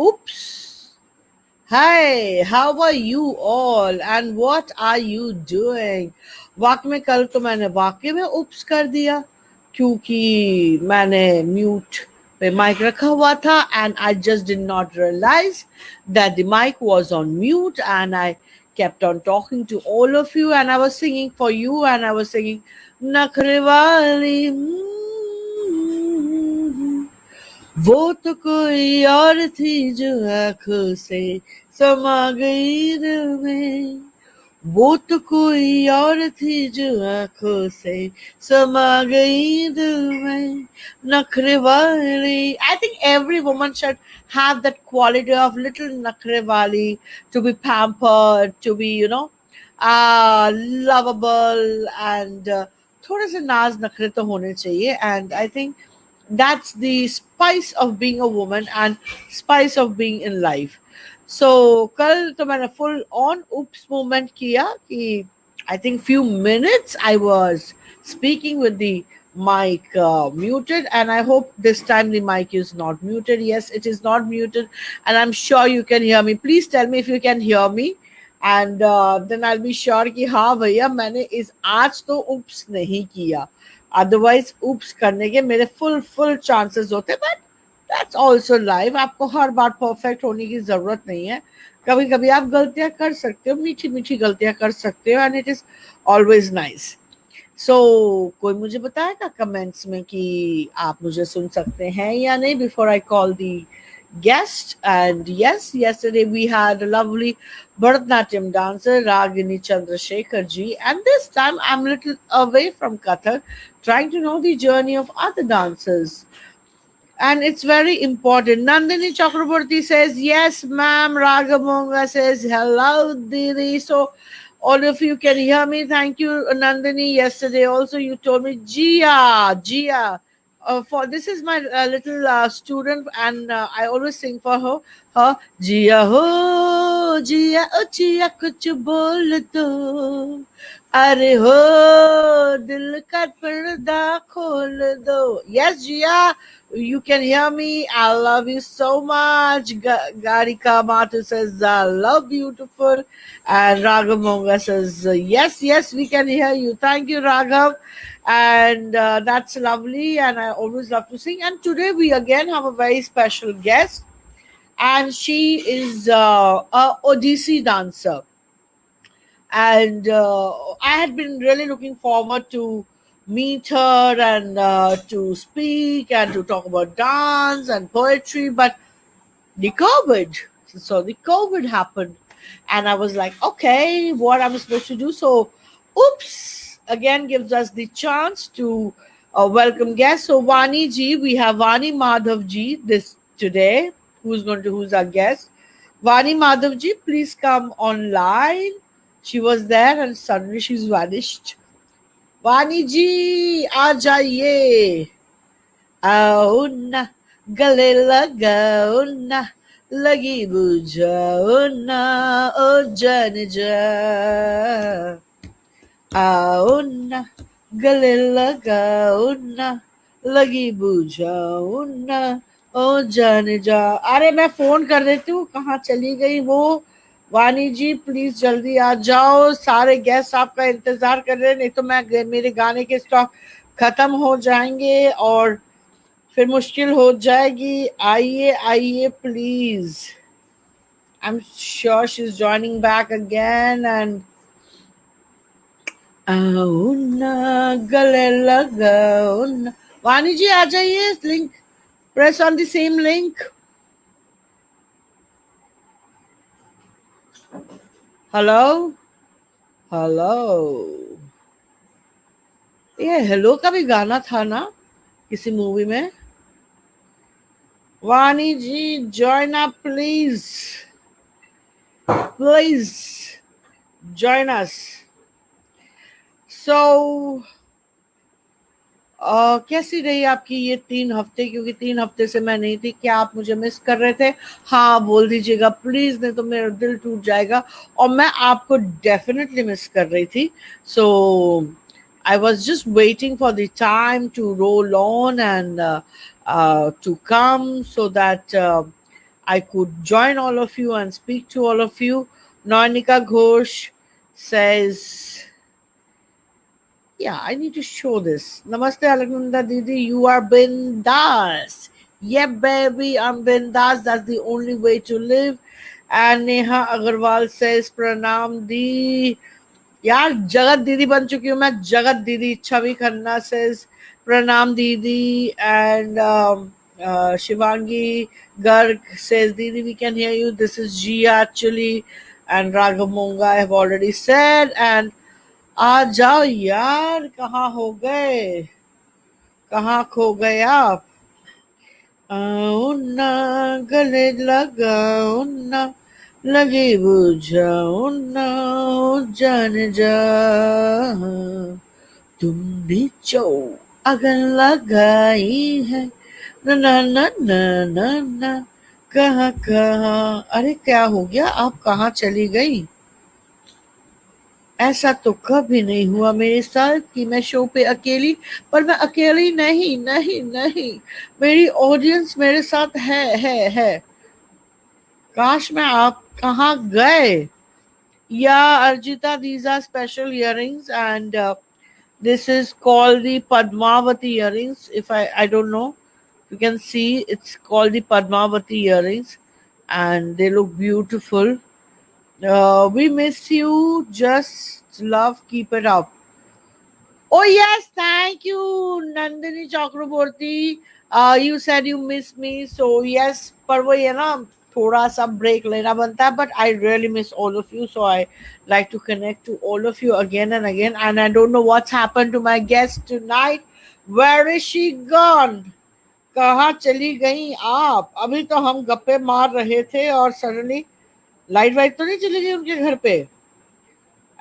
Oops. Hi, how are you all and what are you doing? वाकई में कल तो मैंने वाकई में उप्स कर दिया क्योंकि मैंने म्यूट पे माइक रखा हुआ था and I just did not realize that the mic was on mute and I kept on talking to all of you and I was singing for you and I was singing Nakhriwali. वो तो कोई और थी जो आंखों से समा गई दिल में वो तो कोई और थी जो आंखों से समा गई दिल में नखरे वाली. I think every woman should have that quality of little नखरे वाली, to be pampered, to be lovable and थोड़े से नाज नखरे तो होने चाहिए. And I think that's the spice of being a woman and spice of being in life. So कल तो मैंने full on oops moment किया कि I think few minutes I was speaking with the mic muted and I hope this time the mic is not muted. Yes, it is not muted and I'm sure you can hear me. Please tell me if you can hear me and then I'll be sure कि हाँ भैया मैंने इस आज तो oops नहीं किया. Otherwise oops करने के मेरे फुल फुल चांसेस होते. But that's also live. आपको हर बार परफेक्ट होने की जरूरत नहीं है. कभी कभी आप गलतियां कर सकते हो, मीठी मीठी गलतियां कर सकते हो and it is always nice. So कोई मुझे बताएगा कमेंट्स में कि आप मुझे सुन सकते हैं या नहीं before I call the guest. And yes, yesterday we had a lovely Bharatanatyam dancer, Ragini Chandrasekhar ji. And this time I'm a little away from Kathak, trying to know the journey of other dancers. And it's very important. Nandini Chakraborty says, yes, ma'am. Ragamonga says, hello, Didi. So all of you can hear me. Thank you, Nandini. Yesterday also you told me, Gia. For this is my little student, and I always sing for her. Her Gia ho, Gia oh Gia, kuch bol do. अरे हो दिल का पर्दा खोल दो. Yes, Gia, you can hear me. I love you so much. Garika Matu says, I love beautiful. And Raghav Monga says, yes, yes, we can hear you. Thank you, Raghav. And that's lovely. And I always love to sing. And today we again have a very special guest. And she is a Odissi dancer. And I had been really looking forward to meet her and to speak and to talk about dance and poetry, but the COVID. So the COVID happened, and I was like, okay, what am I supposed to do? So, oops, again gives us the chance to welcome guests. So, Vani ji, we have Vani Madhav ji this today, who's our guest. Vani Madhav ji, please come online. She was there and suddenly she's vanished. Vani ji, aa jaiye. आओ ना गले लगाओ ना लगी बुझाओ ना ओ जान जा आओ ना गले लगाओ ना लगी बुझाओ ना ओ जान जा. अरे मैं फोन कर देती हूँ, कहाँ चली गई वो. वानी जी प्लीज जल्दी आ जाओ. सारे गेस्ट आपका इंतजार कर रहे हैं, नहीं तो मैं मेरे गाने के स्टॉक खत्म हो जाएंगे और फिर मुश्किल हो जाएगी. आइए आइए please. I am sure she is joining back again. And आओ ना गले लगाओ ना. वानी जी आ जाइए. Link press on the same link. Hello hello. ये हेलो का भी गाना था ना किसी मूवी में. Vani ji join up please. Please join us. So कैसी रही आपकी ये 3 हफ्ते, क्योंकि 3 हफ्ते से मैं नहीं थी. क्या आप मुझे मिस कर रहे थे? हाँ बोल दीजिएगा प्लीज, नहीं तो मेरा दिल टूट जाएगा. और मैं आपको डेफिनेटली मिस कर रही थी. सो I was just waiting for the time to roll on and to come so that I could join all of you and speak to all of you. Nanika Ghosh says, yeah, I need to show this. Namaste, Alaknanda Didi. You are bindas. Yeah, baby, I'm bindas. That's the only way to live. And Neha Agarwal says, Pranam Di. यार जगत दीदी बन चुकी हूँ मैं. जगत दीदी. छवि Khanna says Pranam Didi. And Shivangi Garg says, Didi, we can hear you. This is Gia actually. And Raghav Monga I have already said. And आ जाओ यार, कहाँ हो गए, कहाँ खो गए आप. आओ ना, गले लगाओ ना, लगे बुझाओ ना, हो जान जा, तुम भी चो अगर लगाई है, ना ना ना ना ना ना, कहाँ कहाँ. अरे क्या हो गया, आप कहाँ चली गई. ऐसा तो कभी नहीं हुआ मेरे साथ कि मैं शो पे अकेली. पर मैं अकेली नहीं, नहीं, नहीं. मेरी ऑडियंस मेरे साथ है. काश मैं आप कहाँ गए. Yeah, Arjita, these are special earrings, and this is called the Padmavati earrings. If I don't know, you can see it's called the Padmavati earrings, and they look beautiful. We miss you. Just love, keep it up. Oh yes, thank you, Nandini Chakraborty. You said you miss me, so yes, पर वो ये ना थोड़ा सा break लेना बनता है, but I really miss all of you, so I like to connect to all of you again and again. And I don't know what's happened to my guest tonight. Where is she gone? कहाँ चली गई आप. अभी तो हम गप्पे मार रहे थे और सडनली लाइट वाइट तो नहीं चली गई उनके घर पे.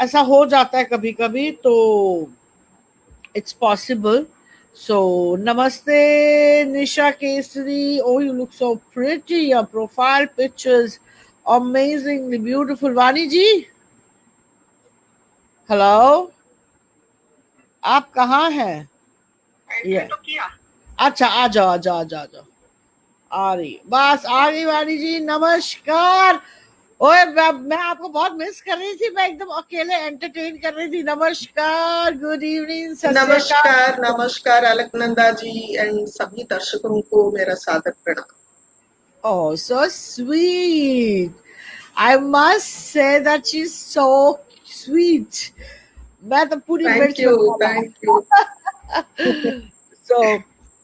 ऐसा हो जाता है कभी कभी, तो it's possible. So, Namaste, Nisha Kesari. Oh, you look so pretty. Your profile pictures amazingly beautiful. Vani ji, hello. आप कहाँ हैं? ये अच्छा, आ जाओ आ जाओ आ जाओ आ जाओ. आ रही बस, आ गई वाणी जी. नमस्कार. ओए मैं आपको बहुत मिस कर रही थी. मैं एकदम अकेले एंटरटेन कर रही थी. नमस्कार, गुड इवनिंग, सत श्री अकाल. नमस्कार नमस्कार अलकनंदा जी एंड सभी दर्शकों को मेरा सादर प्रणाम. Oh, so sweet. I must say that she's so sweet. मैं तो पूरी थैंक मिर्च you masala. Thank you. So,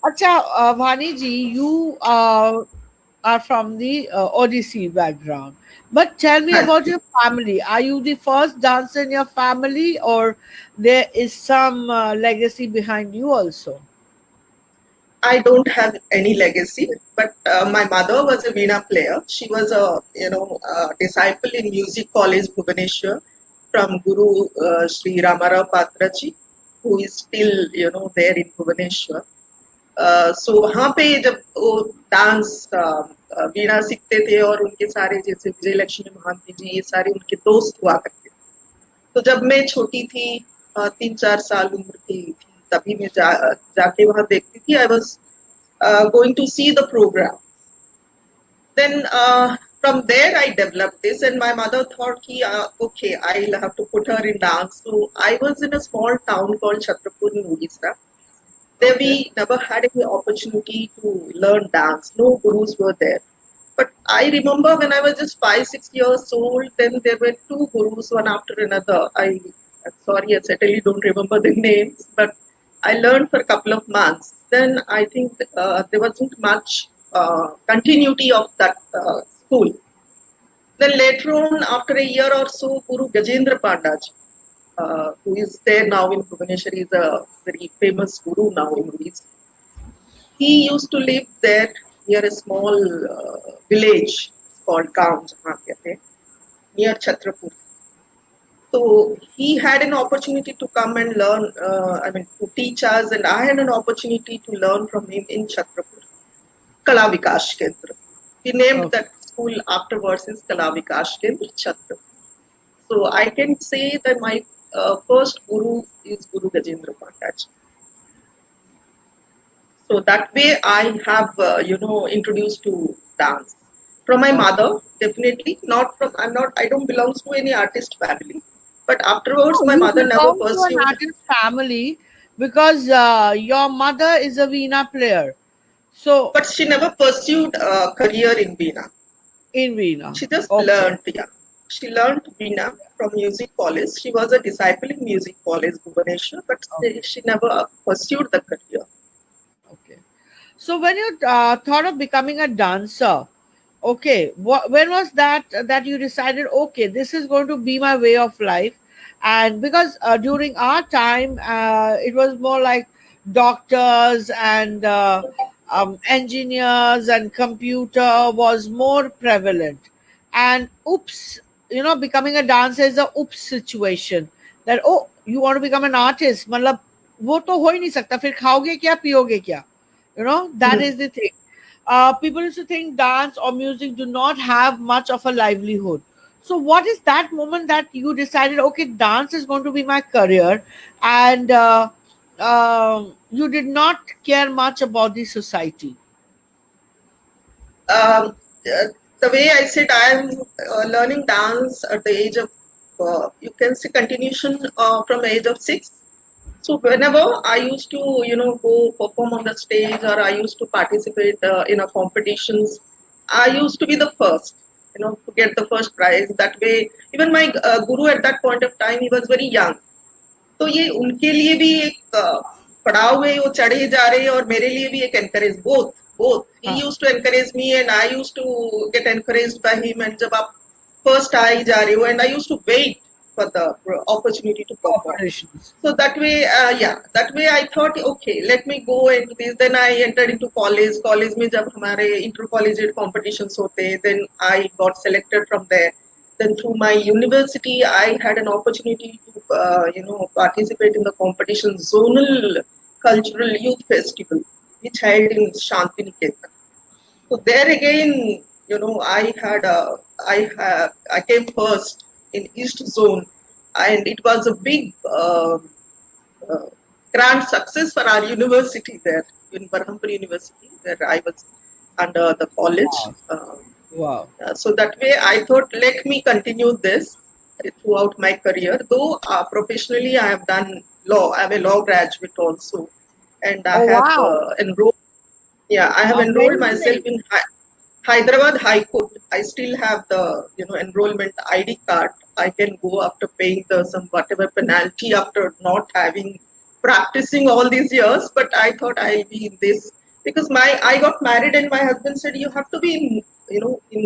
अच्छा, Vani ji, you are from the Odyssey background. But tell me हाँ about जी. your family. Are you the first dancer in your family, or there is some legacy behind you also? I don't have any legacy, but my mother was a veena player. She was a disciple in Music College Bhubaneswar from Guru Sri Ramarao Patraji, who is still there in Bhubaneswar. सो वहाँ पे जब वो dance वीणा सीखते थे और उनके सारे जैसे विजय लक्ष्मी महांती जी ये सारे उनके दोस्त हुआ करते थे. तो जब मैं छोटी थी 3-4 साल उम्र की थी तभी मैं जाके वहाँ देखती थी. I was going to see the programme. Then from there I developed this, and my mother thought ki okay, I'll have to put her in dance. So I was in a small town called Chhatrapur in Odisha. There Okay. we never had any opportunity to learn dance. No gurus were there. But I remember when I was just 5-6 years old, then there were two gurus, one after another. I'm sorry, I certainly don't remember the names, but I learned for a couple of months. Then I think there wasn't much continuity of that school. Then later on, after a year or so, Guru Gajendra Pandaji, who is there now in Bhubaneswar, is a very famous guru now in Odisha. He used to live there near a small village called Gaon, jahan kehte hain, near Chhatrapur. So he had an opportunity to come and learn, to teach us, and I had an opportunity to learn from him in Chhatrapur, Kala Vikash Kendra. He named Okay. that school afterwards as Kala Vikash Kendra, Chhatrapur. So I can say that my first guru is Guru Gajendra Pandaj. So that way I have, introduced to dance from my mother, definitely not from. I don't belong to any artist family. But afterwards, No, my you mother never belong to an pursued. artist family because your mother is a veena player. So But she never pursued a career in Veena. in veena, She just okay, learned, yeah. She learned Veena from music college. She was a disciple in music college, Bhubaneswar, but okay, she never pursued the career. okay. So when you thought of becoming a dancer, okay, when was that you decided, okay, this is going to be my way of life? And because during our time, it was more like doctors and engineers and computer was more prevalent. And oops, becoming a dancer is a oops situation. That, oh, you want to become an artist, मतलब वो तो हो ही नहीं सकता, फिर खाओगे क्या पियोगे क्या? That Mhm. is the thing. People used to think dance or music do not have much of a livelihood. So what is that moment that you decided, okay, dance is going to be my career, and you did not care much about the society? The way I said, I am learning dance at the age of, you can say, continuation from the age of 6. So whenever I used to, go perform on the stage or I used to participate in a competitions, I used to be the first, to get the first prize. That way, even my guru at that point of time, he was very young. तो ये उनके लिए भी एक पड़ाव है, वो चढ़े जा रहे हैं और मेरे लिए भी एक एनकरेज, बोथ ही हाँ, used to encourage me and I used to get encouraged by him, and जब आप फर्स्ट आ ही जा रहे हो, and I used to wait for the opportunity to perform. operations. So that way, yeah, that way I thought, okay, let me go into this. Then I entered into college. College में जब हमारे inter-collegiate competitions होते, then I got selected from there. Then through my university, I had an opportunity to, participate in the competition zonal cultural youth festival, which held in Shantiniketan. So there again, I came first in East Zone, and it was a big uh, grand success for our university there in Berhampur University, where I was under the college. Wow. Wow. So that way, I thought, let me continue this throughout my career. Though professionally, I have done law. I am a law graduate also, and I Oh, have wow. enrolled. Yeah, I have enrolled myself Amazing. in Hyderabad High Court. I still have the enrollment ID card. I can go after paying the some whatever penalty after not having practicing all these years. But I thought I'll be in this because I got married and my husband said you have to be in in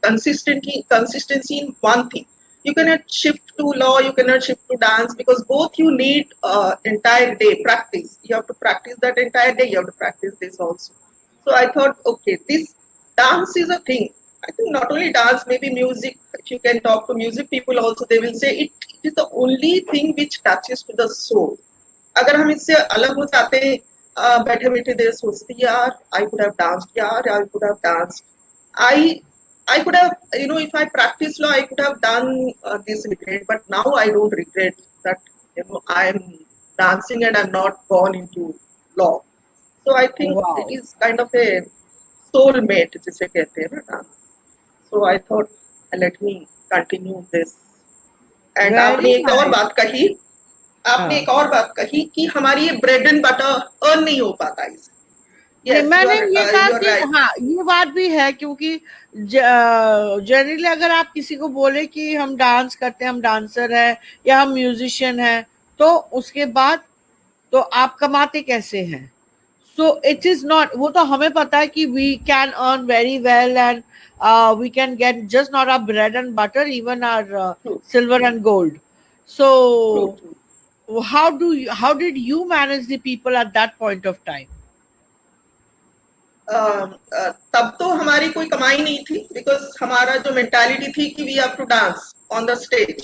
consistency in one thing. You cannot shift to law, you cannot shift to dance because both you need entire day practice. You have to practice that entire day. You have to practice this also. So I thought, okay, this dance is a thing. I think not only dance, maybe music. If you can talk to music people also, they will say it is the only thing which touches to the soul. अगर हम इससे अलग हो जाते हैं, बैठे बैठे देर सोचते यार आई कुड हैव डांस्ड, यार I could have danced, I I could have, if I practiced law, I could have done this regret, but now I don't regret that, I'm dancing and I'm not gone into law. So I think it Wow. is kind of a soulmate, जिसे कहते हैं ना dance. So I thought, let me continue this. And Very nice. आपने हाँ. एक और बात कही कि हमारी ये ब्रेड एंड बटर अर्न नहीं हो पाता इसे. नहीं, Yes, मैंने ये कहा you are कि right. हाँ, ये बात भी है क्योंकि जनरली अगर आप किसी को बोले कि हम डांस करते हैं, हम डांसर हैं या हम म्यूजिशियन हैं, तो उसके बाद तो आप कमाते कैसे हैं? सो इट इज नॉट, वो तो हमें पता है कि we can earn very well and we can get just not our bread and butter, even our True, silver and gold. So true. how did you manage the people at that point of time? तब तो हमारी कोई कमाई नहीं थी because हमारा जो mentality थी कि we have to dance on the stage,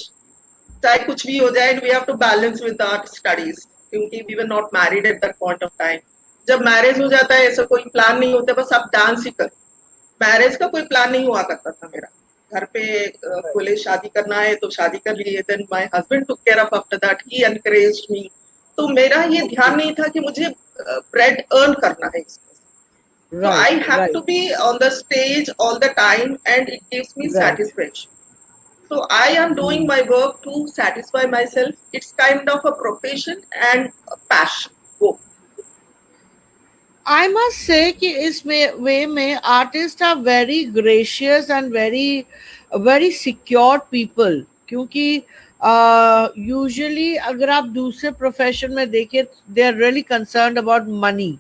चाहे कुछ भी हो जाए, we have to balance with our studies, क्योंकि we were not married at that point of time. जब मैरिज हो जाता है ऐसा कोई प्लान नहीं होता, बस आप डांस ही कर. मैरिज का कोई प्लान नहीं हुआ करता था मेरा. घर पे बोले शादी करना है तो शादी कर लिए. Then my husband took care of after that, he encouraged me. तो मेरा ये ध्यान Okay. नहीं था कि मुझे ब्रेड अर्न करना है इसमें. So I Right, have right. to be on the stage all the time, and it gives me Right. satisfaction. So I am doing Hmm. my work to satisfy myself. It's kind of a profession and a passion. Both. I must say कि इस way में artist are very gracious and very very secure people, क्योंकि usually अगर आप दूसरे profession में देखें they are really concerned about money,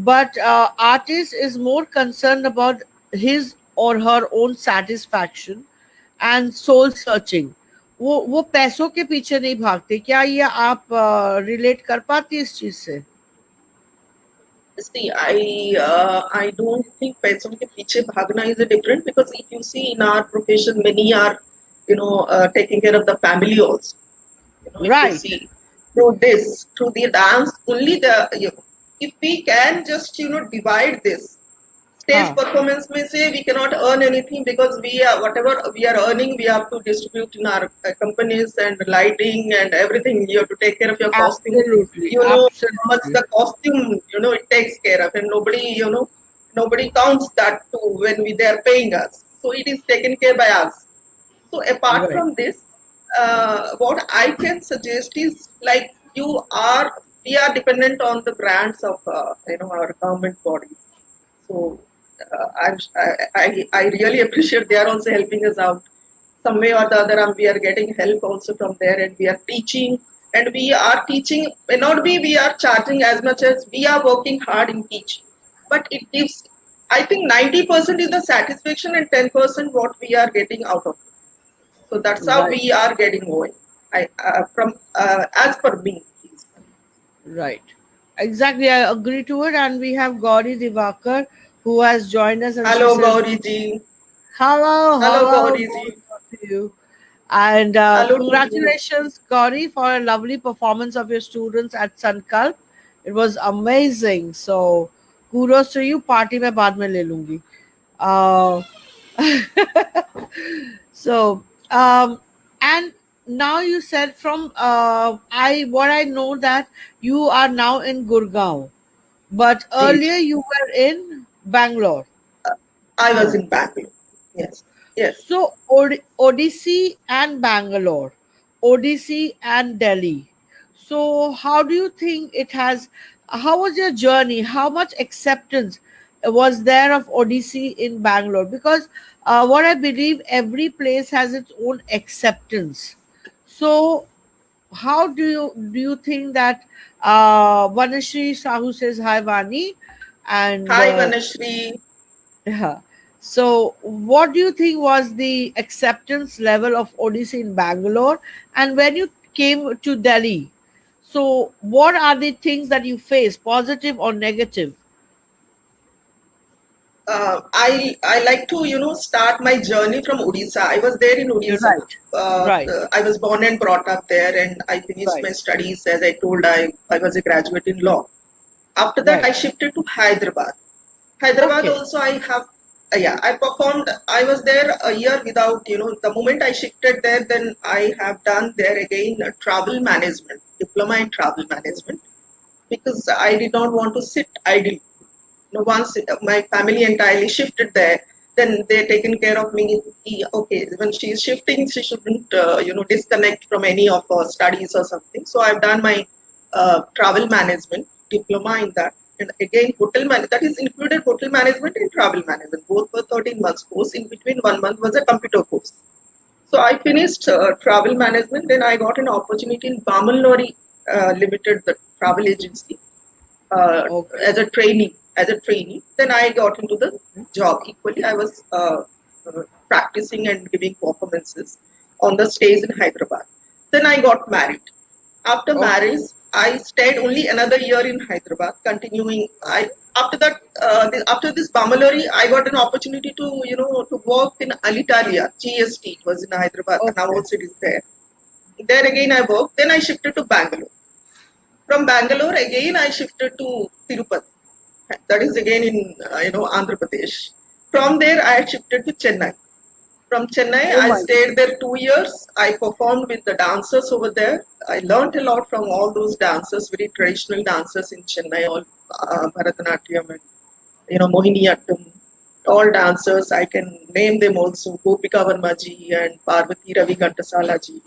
but artist is more concerned about his or her own satisfaction and soul searching. वो पैसों के पीछे नहीं भागते। क्या ये आप रिलेट कर पाती इस चीज से? See, I don't think पैसों के पीछे भागना is a different, because if you see in our profession, many are, taking care of the family also. If you Right. see through this, through the dance, only if we can just divide this stage हाँ, performance, may say we cannot earn anything, because we are whatever we are earning, we have to distribute in our companies and lighting and everything. You have to take care of your costume. absolutely, You know how much absolutely. the costume it takes care of, and nobody counts that too when they are paying us. So it is taken care by us. So apart Right. from this, what I can suggest is, like, we are dependent on the grants of our government bodies. So I really appreciate they are also helping us out some way or the other. And we are getting help also from there, and we are teaching. And we are teaching, may not be we are charging as much as we are working hard in teaching, but it gives, I think 90% is the satisfaction and 10% what we are getting out of it. So that's how Right. we are getting going. From as per me. Right. Exactly. I agree to it. And we have Gauri Divakar who has joined us, and she Hello, says, Gauri ji. hello, Hello, hello, Gauri ji. good to you. And Hello to you. congratulations, Gauri, for a lovely performance of your students at Sankalp. It was amazing. So, kudos to you. Party mein baad mein le lungi. Uh, so, and now you said from I know that you are now in Gurgaon, but Ji, earlier ji. you were in Bangalore. I was in Bangalore. Yes. Yes. So Odissi and Bangalore, Odissi and Delhi. So how do you think it has? How was your journey? How much acceptance was there of Odissi in Bangalore? Because what I believe, every place has its own acceptance. So how do you think that Vanashri Sahu says hi Vani, and Hi, Vanashri. yeah. So, what do you think was the acceptance level of Odyssey in Bangalore? And when you came to Delhi, so what are the things that you face, positive or negative? I like to start my journey from Odisha. I was there in You're Odisha. right. Right. I was born and brought up there, and I finished Right. my studies. As I told, I was a graduate in law. After that, Right. I shifted to Hyderabad. Hyderabad Okay. also, I have, yeah, I performed. I was there a year without, the moment I shifted there, then I have done there again travel management, diploma in travel management, because I did not want to sit idle. Once my family entirely shifted there, then they taken care of me. Okay, when she is shifting, she shouldn't, disconnect from any of her studies or something. So I've done my travel management diploma in that. And again, that is included hotel management and travel management. Both were 13 months course. In between 1 month was a computer course. So I finished travel management. Then I got an opportunity in Bamal Lorry Limited, the travel agency, uh, Okay. as a trainee. As a trainee, then I got into the job. Equally, I was practicing and giving performances on the stage in Hyderabad. Then I got married. After Okay. marriage, I stayed only another year in Hyderabad, continuing. I after that, after this Bamalori, I got an opportunity to to work in Alitalia GST. It was in Hyderabad, and now Okay. also it is there. There again, I worked. Then I shifted to Bangalore. From Bangalore again, I shifted to Tirupati. That is again in Andhra Pradesh. From there, I shifted to Chennai. From Chennai, Oh I my stayed there 2 years. I performed with the dancers over there. I learned a lot from all those dancers, very traditional dancers in Chennai, all Bharatanatyam. Mohiniyattam, all dancers. I can name them also. Gopika Varmaji and Parvati Ravi Kantasalaji.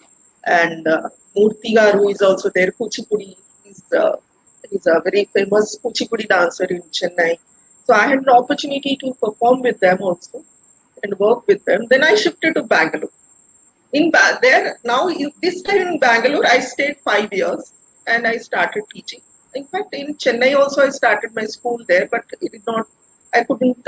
And Murthy Garu is also there. Kuchipudi. He's a very famous Kuchipudi dancer in Chennai. So I had an opportunity to perform with them also and work with them. Then I shifted to Bangalore. This time in Bangalore, I stayed 5 years and I started teaching. In fact, in Chennai also I started my school there, but it did not. I couldn't,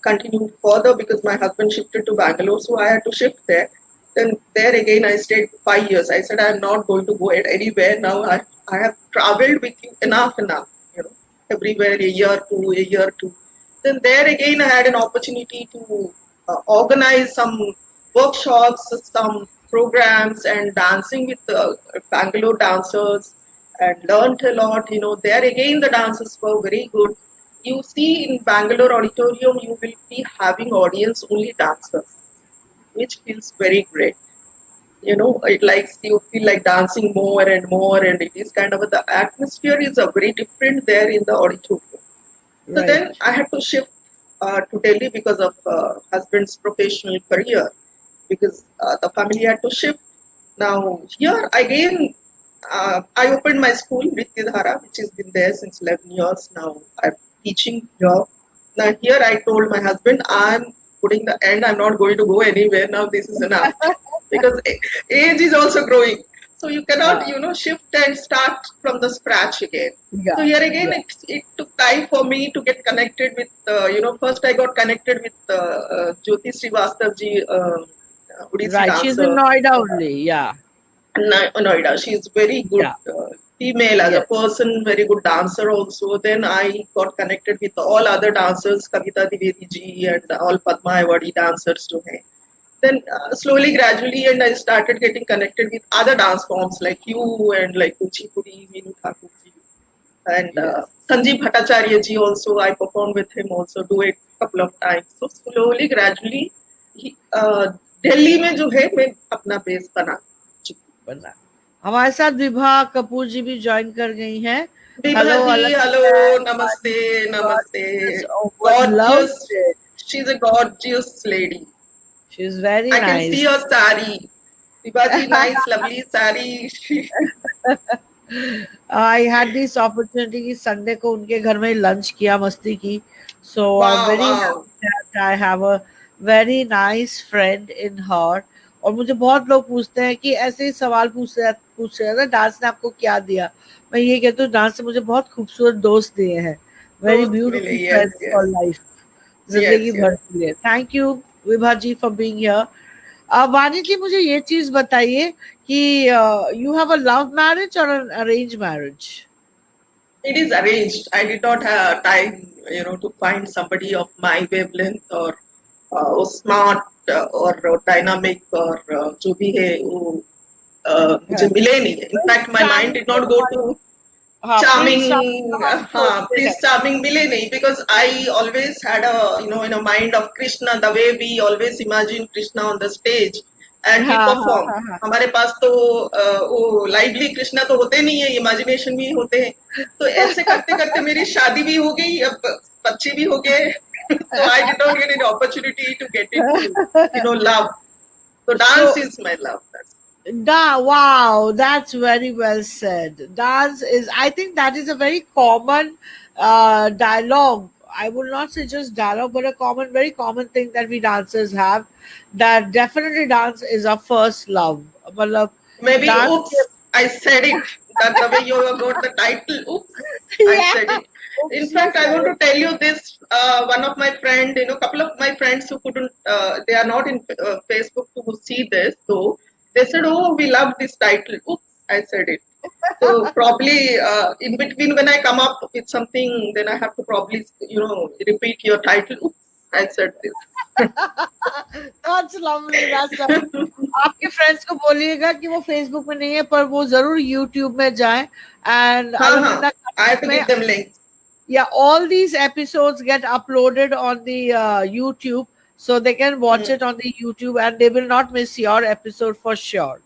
continue further because my husband shifted to Bangalore, so I had to shift there. Then there again, I stayed 5 years. I said I'm not going to go anywhere now. I have traveled with you enough. Everywhere a year two. Then there again, I had an opportunity to organize some workshops, some programs, and dancing with Bangalore dancers, and learned a lot. There again, the dances were very good. You see, in Bangalore auditorium, you will be having audience only dancers, which feels very great. It likes you feel like dancing more and more, and it is kind of the atmosphere is a very different there in the auditorium. So Right. then I had to shift to Delhi because of husband's professional career, because the family had to shift. Now here again, I opened my school, Vidyadhara, which has been there since 11 years now. I'm teaching here. Now here I told my husband, I'm putting the end. I'm not going to go anywhere now. This is enough because age is also growing. So you cannot, shift and start from the scratch again. So Yeah. here again, Yeah. it took time for me to get connected with, first I got connected with Jyoti Srivastav ji, Odissi Right. She's in dancer. Noida only. Yeah. Noida. She's very good Yeah. female as a Yes. person, very good dancer also. Then I got connected with all other dancers, Kavita Divedi ji and all Padma Awadi dancers to me. Then slowly, gradually, and I started getting connected with other dance forms like you and like Kuchipudi, Meenu Thakur ji, and Yes. Sanjeev Bhattacharya ji also. I performed with him also, duet couple of times. So slowly, gradually, Delhi में जो है मैं अपना base बना चुकी बना हमारे साथ विभा कपूर जी भी ज्वाइन कर गई हैं. Vibha हेलो ji, hello, अलग namaste, namaste. would love Gorgeous. it. She's a gorgeous lady. She's very I can see nice. her sari. Vibha ji, nice, lovely sari. I had this opportunity कि Sunday को उनके घर में lunch किया, मस्ती की. So I'm Wow, very wow. happy that I have a very nice friend in her. और मुझे बहुत लोग पूछते हैं कि ऐसे ही सवाल पूछ रहे हैं डांस ने आपको क्या दिया. मैं ये कहती हूँ डांस ने मुझे बहुत खूबसूरत दोस्त दिए हैं. Very Dost mile, beautiful yes, friends for yes, life. yes, जिंदगी yes. भर के लिए. Thank you Vibha ji for being here. वानी जी मुझे ये चीज बताइए कि you have a love marriage or an arranged marriage? It is arranged. I did not have time, to find somebody of my wavelength or smart or dynamic or जो भी है वो मुझे मिले नहीं. In fact, my mind did not go to हाँ Prince charming, charming तो हम सोचते हैं. Prince Charming mile nahi, because I always had in a mind of Krishna, the way we always imagine Krishna on the stage and we हाँ हाँ perform. हाँ हाँ. हमारे पास तो वो लाइवली कृष्णा तो होते नहीं है, इमेजिनेशन भी होते हैं. तो ऐसे करते करते मेरी शादी भी हो गई, अब बच्चे भी हो गए. So I did not get an opportunity to get into love. So dance So is my love. wow, that's very well said. Dance is, I think that is a very common dialogue. I will not say just dialogue, but a common, very common thing that we dancers have. That definitely dance is our first love. मतलब Maybe, dance oops, I said it. That the way you got the title, oops, I yeah. said it. In Oops, you fact, I said want it. to tell you this. One of my friend, couple of my friends who couldn't, they are not in Facebook to see this. So they said, "Oh, we love this title." Oops, I said it. So probably in between when I come up with something, then I have to probably, repeat your title. Oops, I said this. That's lovely. That's lovely. आपके friends को बोलिएगा कि वो Facebook में नहीं है पर वो जरूर यूट्यूब में जाएं एंड हाँ हाँ. अलविदा I have to में give them links. yeah all these episodes get uploaded on the YouTube so they can watch Hmm. it on the YouTube and they will not miss your episode for sure.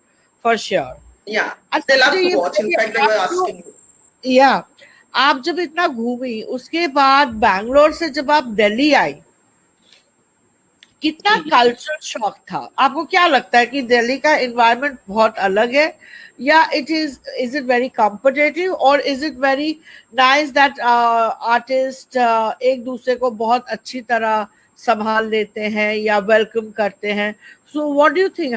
Yeah, अच्छा they मुझे love to ये watch. In बताइए fact, they were आपको asking me. yeah आप जब इतना घूमी, उसके बाद बैंगलोर से जब आप दिल्ली आई, कितना जी। कल्चरल शॉक था? आपको क्या लगता है कि दिल्ली का एनवायरनमेंट बहुत अलग है, या इज इट वेरी कॉम्पिटिटिव, और is it very nice that artist एक दूसरे को बहुत अच्छी तरह संभाल लेते हैं या वेलकम करते हैं? So what do you think,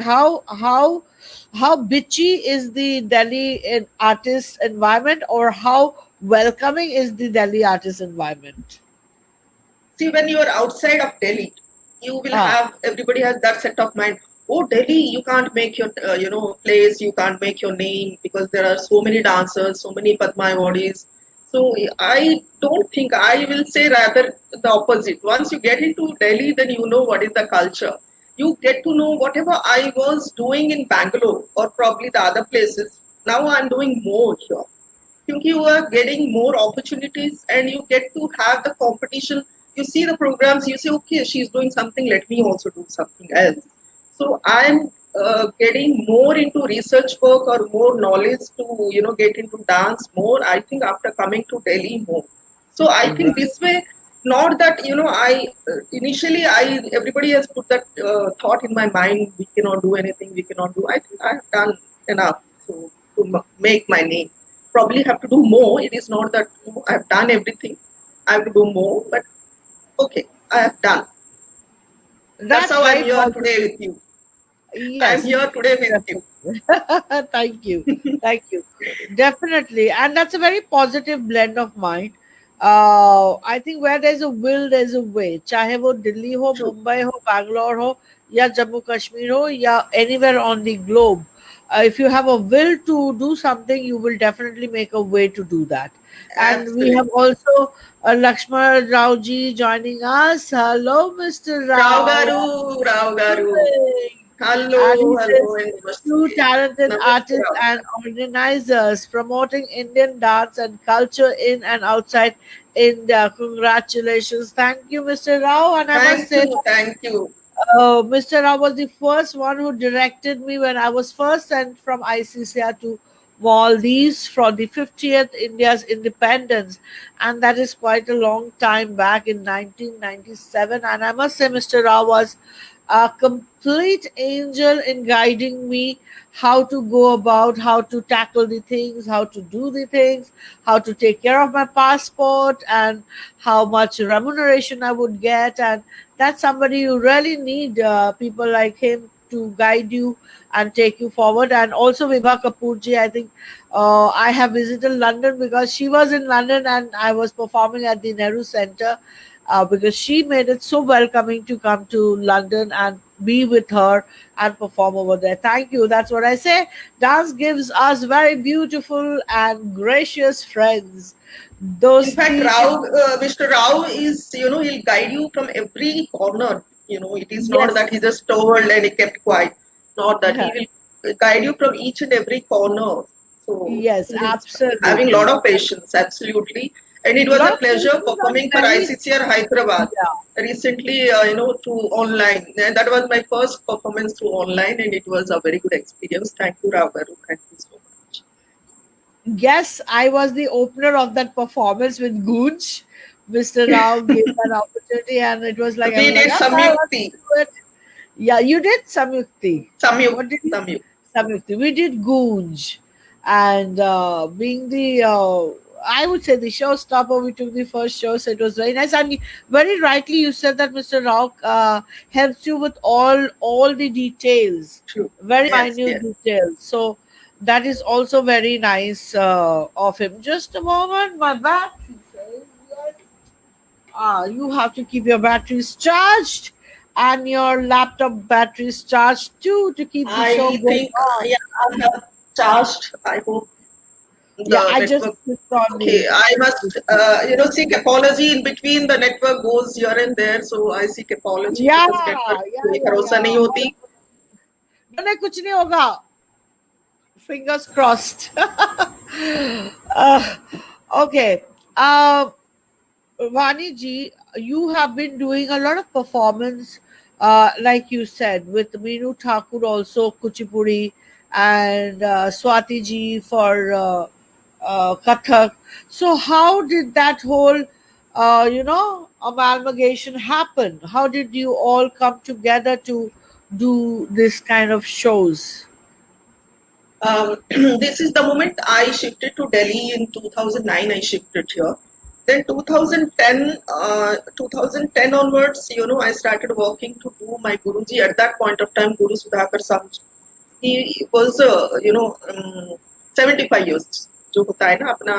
how bitchy is the Delhi artist environment, or how welcoming is the Delhi artist environment? See, when you are outside of Delhi, you will Ah, have everybody has that set of mind. Oh, Delhi, you can't make your place, you can't make your name because there are so many dancers, so many Padma Awardees. So I don't think I will say rather the opposite. Once you get into Delhi, then you know what is the culture. You get to know whatever I was doing in Bangalore or probably the other places. Now I'm doing more here. क्योंकि you are getting more opportunities and you get to have the competition. You see the programs, you say, okay, she's doing something, let me also do something else. So I'm getting more into research work or more knowledge to get into dance more, I think, after coming to Delhi more. So I think right. this way, not that I initially I everybody has put that thought in my mind, we cannot do anything, we cannot do. I think I have done enough so to make my name. Probably have to do more. It is not that I've done everything. I have to do more, but okay, I have done. That's That's how I'm very here positive. today with you. I'm Yes, here today with you. definitely. Thank you. Thank you. Definitely. And that's a very positive blend of mind. I think where there's a will, there's a way. चाहे वो दिल्ली हो, True. Mumbai हो, बैंगलोर हो, या जम्मू कश्मीर हो, या anywhere on the globe. If you have a will to do something, you will definitely make a way to do that. And we have Absolutely. also Lakshmana Rao ji joining us. Hello, Mr. Rao Rao. Garu, Rao Garu. Doing? And Hello, he hello, says, and two namaste. talented Namaste, artists Rao. and organizers promoting Indian dance and culture in and outside India. Congratulations. Thank you, Mr. Rao. And I must Thank say, you, thank you. Mr. Rao was the first one who directed me when I was first sent from ICCR to Maldives for the 50th India's independence, and that is quite a long time back in 1997. And I must say, Mr. Rao was a complete angel in guiding me how to go about, how to tackle the things, how to do the things, how to take care of my passport, and how much remuneration I would get. And that's somebody you really need, people like him to guide you and take you forward. And also Vibha Kapoorji, I think I have visited London because she was in London and I was performing at the Nehru Center, because she made it so welcoming to come to London and be with her and perform over there. Thank you. That's what I say. Dance gives us very beautiful and gracious friends. In fact, Dosti, Mr. Rao is, he'll guide you from every corner. It is not yes, that he just told and he kept quiet. Not that he will guide you from each and every corner. So yes, he's having a absolutely. lot of patience, absolutely. And it A was lot a of pleasure patience and performing for very, ICCR Hyderabad yeah. recently, through online. And that was my first performance through online, and it was a very good experience. Thank you, Rao Garu. Thank you so much. Yes, I was the opener of that performance with Goonj. Mr. Rao gave that opportunity, and it was like, I We was like, did okay, let's Samyukti. do it. Yeah, you did Samyukti. What did you? Samyukti. Samyukti. We did Goonj. And being the, I would say the showstopper, we took the first show, so it was very nice. And very rightly, you said that Mr. Rao helps you with all the details, True. very Yes, minute yes. details. So that is also very nice of him. Just a moment, my battery says yes. You have to keep your batteries charged and your laptop batteries charged too to keep the show I going think, on. yeah, I have charged. I hope Yeah, the I just network. clicked on Okay, the. I must, seek apology in between. The network goes here and there, so I seek apology Yeah, because network yeah, कोई yeah, भरोसा नहीं yeah. होती. नहीं कुछ नहीं होगा. Fingers crossed. Okay. Uh, Vani ji, you have been doing a lot of performance, like you said, with Meenu Thakur also Kuchipudi, and Swati ji for Kathak. So how did that whole, amalgamation happen? How did you all come together to do this kind of shows? This is the moment I shifted to Delhi in 2009. I shifted here. Then 2010 onwards, I started working to do my Guruji. At that point of time, Guru Sudhakar Samj, he was, 75 years. जो होता है ना अपना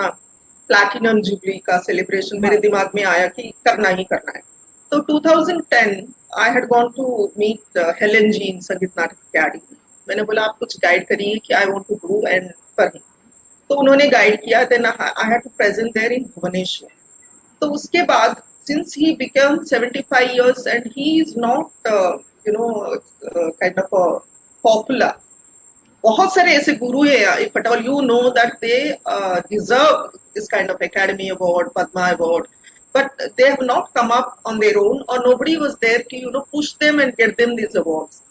platinum jubilee का celebration मेरे Right. दिमाग में आया कि करना ही करना है. तो 2010 I had gone to meet Helen G in संगीत नाटक अकेडमी. मैंने बोला आप कुछ गाइड करिए कि I want to do and for him. तो उन्होंने गाइड किया. Then I had to present there in Bhubaneswar. तो उसके बाद since he became 75 years and he is not kind of a popular. बहुत सारे ऐसे गुरु है if at all you know that they deserve this kind of academy award, Padma award, but they have not come up on their own or nobody was there to push them and get them these awards.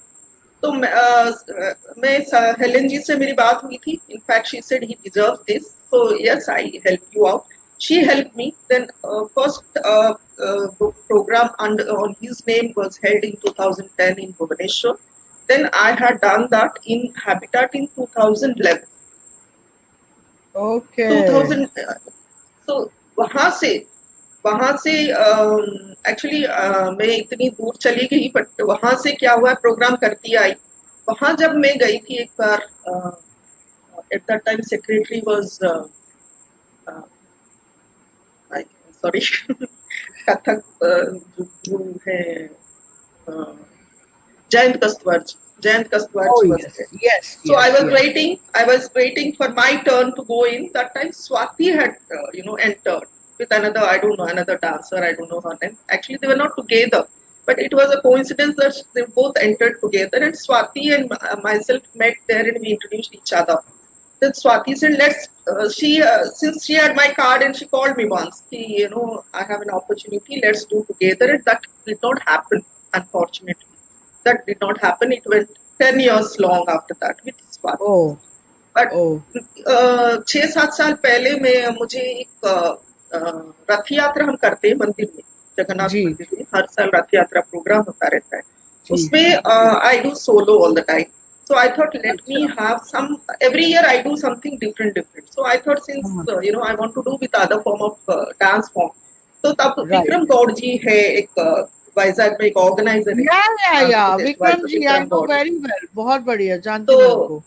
तो मैं Helen जी से मेरी बात हुई थी. In fact she said he deserve this, so yes I help you out. She help me. Then first program on his name was held in 2010 in Bhubaneswar. Then I had done that in Habitat in 2011. Okay. 2000. So वहां से actually मैं इतनी दूर चली गई but वहां से क्या हुआ प्रोग्राम करती आई. वहां जब मैं गई थी एक बार at that time secretary was sorry Kathak जो है Jayant कस्तवार. Jayant Kastwar Oh was yes, there. yes, So yes, I was yes. waiting. I was waiting for my turn to go in. That time Swati had, entered with another. I don't know, another dancer. I don't know her name. Actually, they were not together, but it was a coincidence that they both entered together. And Swati and myself met there, and we introduced each other. Then Swati said, "Let's." Since she had my card and she called me once, I have an opportunity. Let's do together. And that did not happen, unfortunately. That did not happen. It went 10 years long after that with Swati. Oh, But oh, 6-7 साल पहले में मुझे एक रथ यात्रा हम करते हैं मंदिर में, जगन्नाथ जी, मंदिर में हर साल रथ यात्रा प्रोग्राम होता रहता है. जी. उसमें I do solo all the time. So I thought let me अच्छा. have some. Every year I do something different. So I thought since हाँ, I want to do with other form of dance form. तो तब right. Vikram Gaur जी है एक वाइजैक में एक organiser है Yeah, yeah, Andhra yeah. Pradesh Vikram वाइजर ji, I Vikram know Goud. very well. बहुत बढ़िया, जानती तो मैं उनको.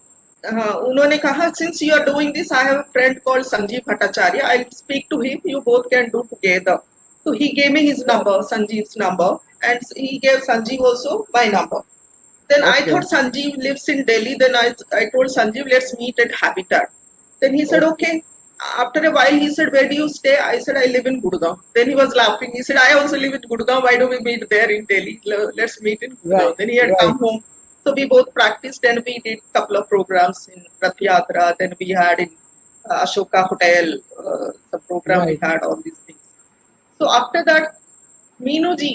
हाँ उन्होंने कहा since you are doing this I have a friend called Sanjeev Bhattacharya. I'll speak to him. You both can do together. So he gave me his number, Sanjeev's number, and he gave Sanjeev also my number. Then I Okay, thought Sanjeev lives in Delhi. Then I told Sanjeev, let's meet at Habitat. Then he said, okay. okay. After a while, he said, where do you stay? I said, I live in Gurgaon. Then he was laughing. He said, I also live in Gurgaon. Why do we meet there in Delhi? Let's meet in Right, Gurgaon. Then he had right. come home. So we both practiced and we did a couple of programs in Rath Yatra. Then we had in Ashoka Hotel, some program we Right. had, all these things. So after that, Meenu ji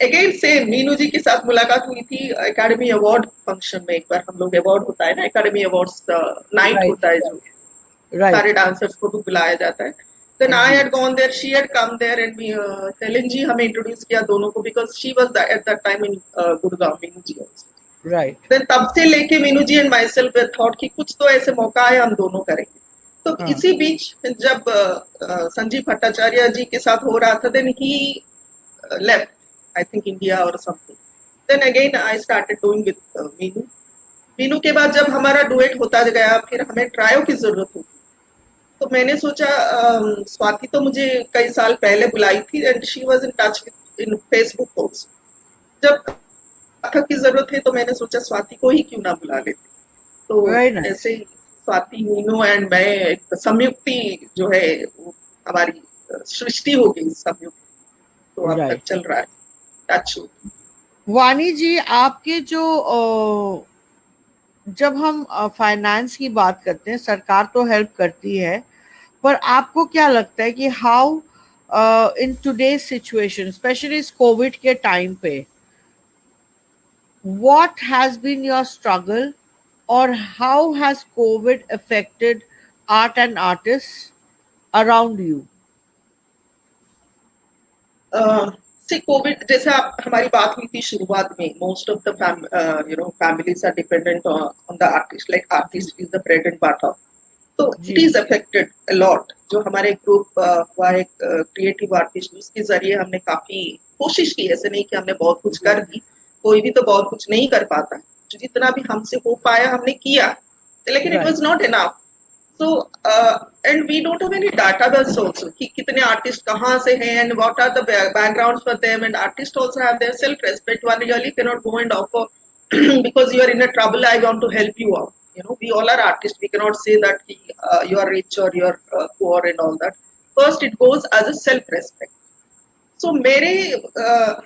again same Meenu ji के साथ मुलाकात हुई थी academy award function में. एक बार हम लोग award होता है ना एकेडमी अवार्ड्स नाइट Right, होता है जो right. सारे डांसर्स को भी बुलाया जाता है. Then I G. Had gone there she had come there and Helen ji हमें इंट्रोड्यूस किया दोनों को because she was at that time in Gurgaon. Meenu ji Right. Then तब से लेके Meenu ji and myself thought कि कुछ तो ऐसे मौका है हम दोनों करेंगे. तो हाँ. इसी बीच जब संजीव भट्टाचार्य जी के साथ हो रहा था then he left, I think India or something. Then again I started doing with Meenu. Meenu के बाद जब हमारा डुएट होता गया फिर हमें ट्रायो की जरूरत होती. तो मैंने सोचा स्वाति तो मुझे कई साल पहले बुलाई थी and she was in touch with in Facebook post. जब कथक की जरूरत है तो मैंने सोचा स्वाति को ही क्यों ना बुला लेते. तो Very nice. ऐसे ही स्वाति मीनू एंड मैं एक संयुक्ति जो है वो हमारी सृष्टि हो गई संयुक्त. तो अब तक Right. चल रहा है. टच. वानी जी, आपके जो जब हम फाइनेंस की बात करते हैं, सरकार तो हेल्प करती है, पर आपको क्या लगता है कि how in today's situation, specially इस कोविड के टाइम पे, what has been your struggle or how has COVID affected art and artists around you? से कोविड जैसे आप हमारी बात हुई थी शुरुआत में, most of the families are dependent on the artist, like जी artist is the bread and butter. तो इट जी इज अफेक्टेड अ लॉट। जो हमारे ग्रुप हुआ है क्रिएटिव आर्टिस्ट, उसके जरिए हमने काफी कोशिश की, ऐसे नहीं कि हमने बहुत कुछ जी कर दी, कोई भी तो बहुत कुछ नहीं कर पाता, जो जितना भी हमसे हो पाया हमने किया, लेकिन it right was not enough. So and we don't have any database also कि कितने आर्टिस्ट कहाँ से हैं and what are the backgrounds for them, and artist also have their self respect. One really can not go and offer because you are in a trouble, I want to help you out. You know, we all are artists, we cannot say that you are rich or you are poor and all that. First it goes as a self respect. So मेरे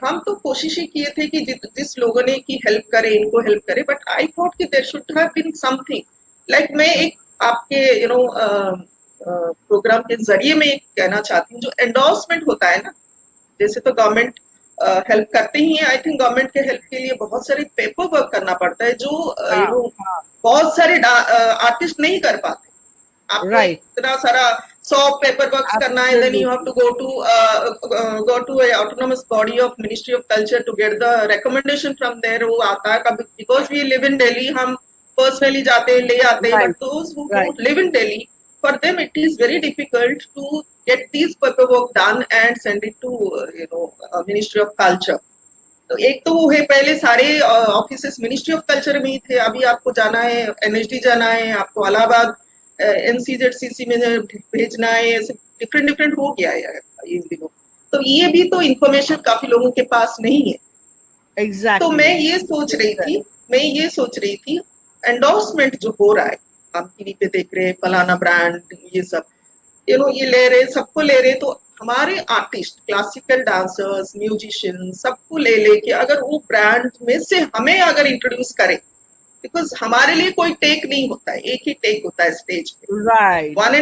हम तो कोशिश ही किए थे कि जिस लोगों ने की हेल्प करे, इनको हेल्प करे, बट आई थॉट कि there should have been something like, मैं एक आपके प्रोग्राम के जरिए मैं एक कहना चाहती हूँ, जो एंडोर्समेंट होता है ना, जैसे तो गवर्नमेंट हेल्प करते ही है, आई थिंक गवर्नमेंट के हेल्प के लिए बहुत सारे पेपर वर्क करना पड़ता है, जो हाँ हाँ बहुत सारे आर्टिस्ट नहीं कर पाते। आपको राइट इतना सारा 100 पेपर वर्क करना है, then you have to absolutely go to a autonomous body of ministry of culture to get the recommendation from there. वो आता है कभी, because we live in Delhi, हम पर्सनली जाते हैं ले आते हैं, but right those who right don't live in Delhi, for them it is very difficult to get these paperwork done and send it to Ministry of Culture. तो एक तो वो है, पहले सारे ऑफिसेस मिनिस्ट्री ऑफ कल्चर में ही थे, अभी आपको जाना है एनएचडी जाना है, आपको इलाहाबाद एनसीजेडसीसी में भेजना है, ऐसे डिफरेंट डिफरेंट हो गया है इन दिनों। तो ये भी तो इंफॉर्मेशन काफी लोगों के पास नहीं है। तो एग्जैक्टली मैं ये सोच रही थी एंडोर्समेंट जो हो रहा है, हम टीवी पे देख रहे हैं फलाना ब्रांड, ये सब ये ले रहे, सबको ले रहे, तो हमारे आर्टिस्ट, क्लासिकल डांसर्स, म्यूजिशियन, सबको ले लेके अगर वो ब्रांड में से हमें अगर इंट्रोड्यूस करे, बिकॉज हमारे लिए कोई टेक नहीं होता है, एक ही टेक होता है स्टेज पे, right one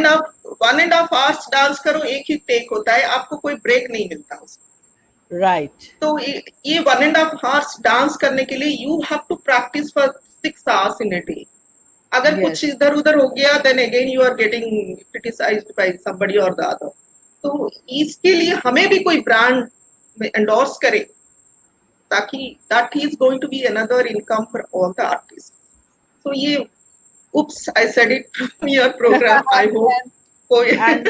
and half hours dance करो, एक ही टेक होता है, आपको कोई ब्रेक नहीं मिलता उसमें। राइट तो ये one and half hours dance करने के लिए you have to practice for 6 hours in a day. अगर कुछ यस इधर उधर हो गया, then again you are getting criticised by somebody और द अदर। तो इसके लिए हमें भी कोई ब्रांड में एंडोर्स करे, ताकि that is going to be another income for all the artist. तो ये oops I said it from your program, I hope कोई and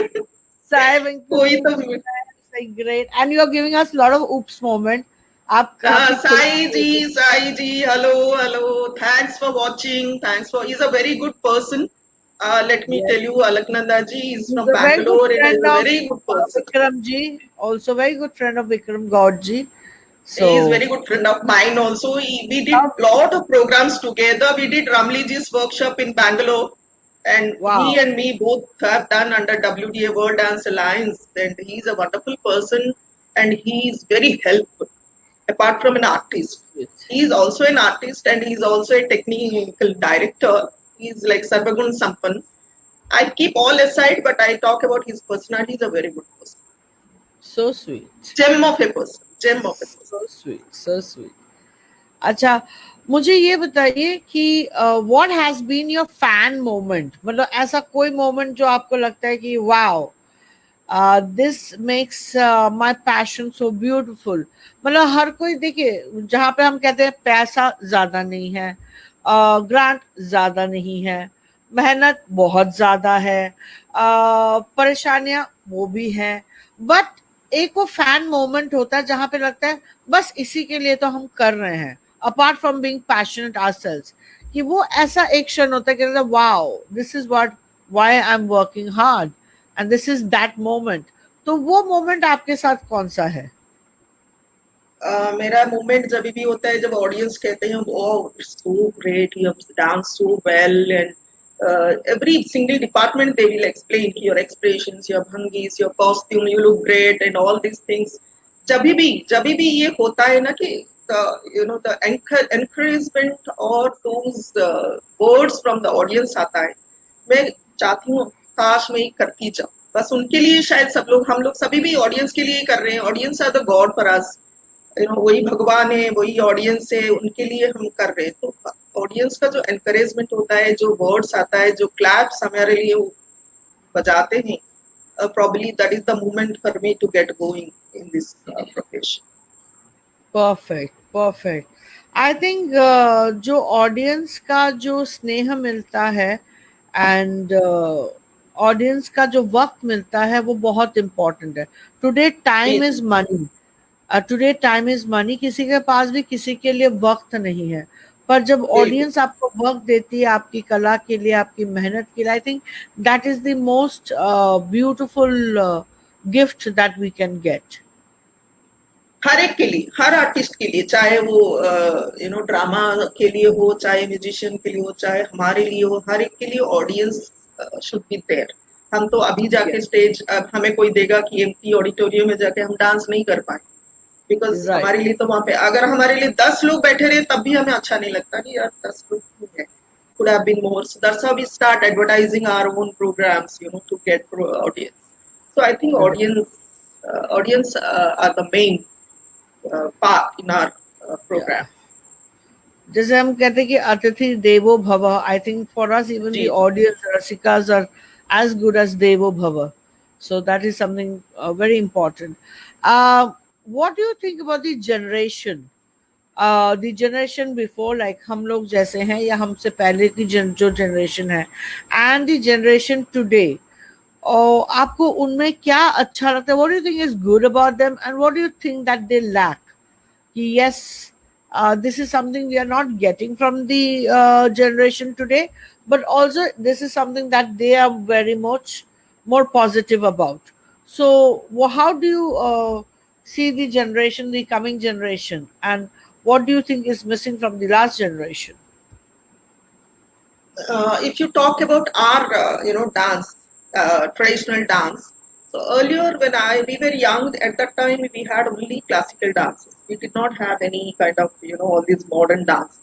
Sai कोई तो like great, and you are giving us a lot of oops moment. आप काफी Sai ji, hello, thanks for watching, he's a very good person. Let me yes, tell you, Alaknanda ji is he's from a very good Bangalore and is friend a of very good person. Vikram ji, also very good friend of Vikram God ji. He is So very good friend of mine also. We did um, lot of programs together. We did Ramli ji's workshop in Bangalore, and he wow, and me both have done under WDA World Dance Alliance. And he's a wonderful person, and he is very helpful. Apart from an artist, he is also an artist and he is also a technical director. He is like Sarvagun Sampan. I keep all aside, but I talk about his personality. He's a very good person. so sweet, Gem of a person. Gem of a person. so sweet, so sweet. अच्छा, मुझे ये बताइए कि what has been your fan moment, मतलब ऐसा कोई moment जो आपको लगता है कि wow this makes my passion so beautiful. मतलब हर कोई देखिए, जहाँ पे हम कहते हैं पैसा ज्यादा नहीं है, ग्रांट ज्यादा नहीं है, मेहनत बहुत ज्यादा है, परेशानियां वो भी हैं, बट एक वो फैन मोमेंट होता है जहाँ पे लगता है बस इसी के लिए तो हम कर रहे हैं, apart from being passionate ourselves, कि वो ऐसा एक क्षण होता है कि wow this is what why I am working hard and this is that moment. तो वो मोमेंट आपके साथ कौन सा है? मेरा मोमेंट जब भी होता है जब ऑडियंस कहते हैं oh it's so great, you have dance so well, and every single department they will explain your expressions, your bhangis, your costume, you look great and all these things. जब भी ये होता है ना कि the encouragement or those words from the audience आता है, मैं चाहती हूँ काश मैं करती जाऊँ, बस उनके लिए। शायद हम लोग सभी भी ऑडियंस के लिए कर रहे हैं, audience are the god for us, वही भगवान है, वही ऑडियंस है, उनके लिए हम कर रहे हैं। तो ऑडियंस का जो एनकरेजमेंट होता है, जो वर्ड्स आता है, जो क्लैप्स हमारे लिए बजाते हैं, probably that is the moment for me to get going in this profession. Perfect, perfect. I think जो ऑडियंस का जो स्नेह मिलता है एंड ऑडियंस का जो वक्त मिलता है वो बहुत इम्पोर्टेंट है। टुडे जी टाइम जी is money, today time is money, किसी के पास भी किसी के लिए वक्त नहीं है। पर जब बिल्कुल। ऑडियंस आपको वक्त देती है आपकी कला के लिए, आपकी मेहनत के लिए, I think that is the most beautiful gift that we can get. हर एक के लिए, हर आर्टिस्ट के लिए, चाहे वो ड्रामा के लिए हो, चाहे म्यूजिशियन के लिए हो, चाहे हमारे लिए हो, हर एक के लिए ऑडियंस शुड बी देयर। हम तो अभी जाके स्टेज, अब हमें कोई देगा कि एम्प्टी ऑडिटोरियम में जाके हम डांस नहीं कर पाए, बिकॉज राइट, हमारे लिए तो वहां पे अगर हमारे लिए 10 लोग बैठे रहे तब भी हमें अच्छा नहीं लगता कि यार 10 लोग क्यों है, could have been more. So that's how we start advertising our own programs, to get audience. So I think audience are the main part in our program. जैसे हम कहते हैं कि अतिथि देवो भव, I think for us even the जी जी। Audience rasikas are as good as devo bhava, so that is something very important. What do you think about the generation before, like हम लोग जैसे हैं या हमसे पहले की जो जनरेशन है, एंड द जनरेशन टुडे, और आपको उनमें क्या अच्छा लगता है? What do you think is good about them and what do you think that they lack? Yes, this is something we are not getting from the generation today, but also this is something that they are very much more positive about. So how do you see the generation, the coming generation, and what do you think is missing from the last generation? If you talk about our dance, traditional dance, so earlier when we were young, at that time we had only classical dances. We did not have any kind of all these modern dances.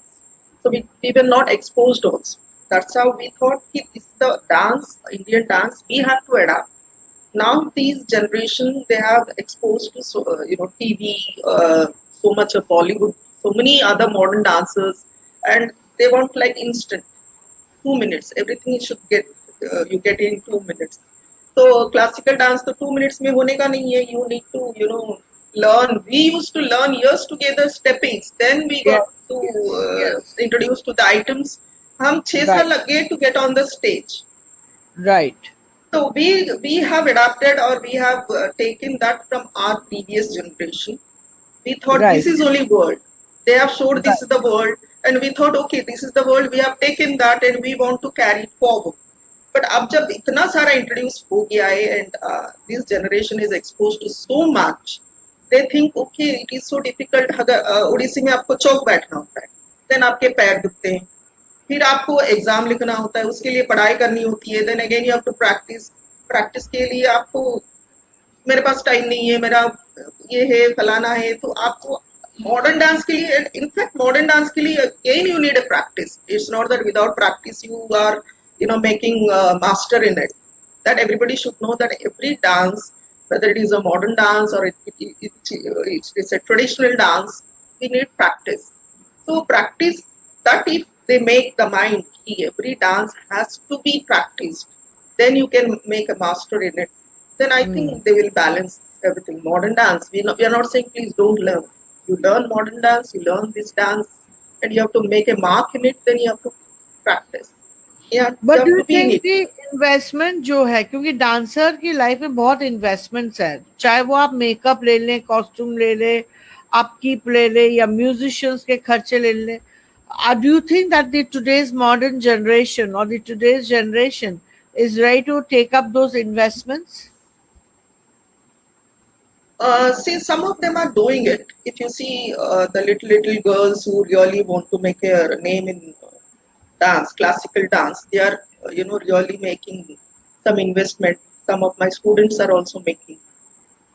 So we were not exposed also. That's how we thought this is the dance, Indian dance, we have to adapt. Now these generation, they have exposed to TV, so much of Bollywood, so many other modern dancers, and they want like instant 2 minutes. Everything should get you get in 2 minutes. So classical dance तो 2 minutes में होने का नहीं है. You need to learn. We used to learn years together steppings. Then we Yes, get to yes, yes. introduce to the items. हम 6 साल Right, लग गए to get on the stage. right, So we have adapted, or we have taken that from our previous generation. We thought this right, is only world. They have showed this right. is the world, and we thought okay, this is the world. We have taken that and we want to carry it forward. But अब जब इतना सारा introduce हो गया है, and this generation is exposed to so much, they think okay, it is so difficult. अगर ओडिसी में आपको चौक बैठना होता है, then आपके पैर दुखते हैं, फिर आपको एग्जाम लिखना होता है, उसके लिए पढ़ाई करनी होती है, then again you have to practice. Practice के लिए आपको, मेरे पास टाइम नहीं है, मेरा ये है, फलाना है, तो आपको मॉडर्न डांस के लिए, इनफैक्ट मॉडर्न डांस के लिए again you need a practice. It's not that without practice you are making master in it. That everybody should know that every dance, whether it is a modern dance or it's a traditional dance, we need practice. So practice, that if they make the mind, every dance has to be practiced, then you can make a master in it. Then I think they will balance everything. Modern dance, we are not saying please don't learn. You learn modern dance, you learn this dance, and you have to make a mark in it. Then you have to practice. Yeah, you but do have you to be in think it. कि investment जो है, क्योंकि dancer की life में बहुत investments है, चाहे वो आप मेकअप ले लें, कॉस्ट्यूम ले लें, अपकीप ले लें, या म्यूजिशियंस के खर्चे ले लें, do you think that the today's modern generation और the today's generation is ready to take up those investments? See, some of them are doing it. If you see the little girls who really want to make a name in dance, classical dance, they are really making some investment. Some of my students are also making.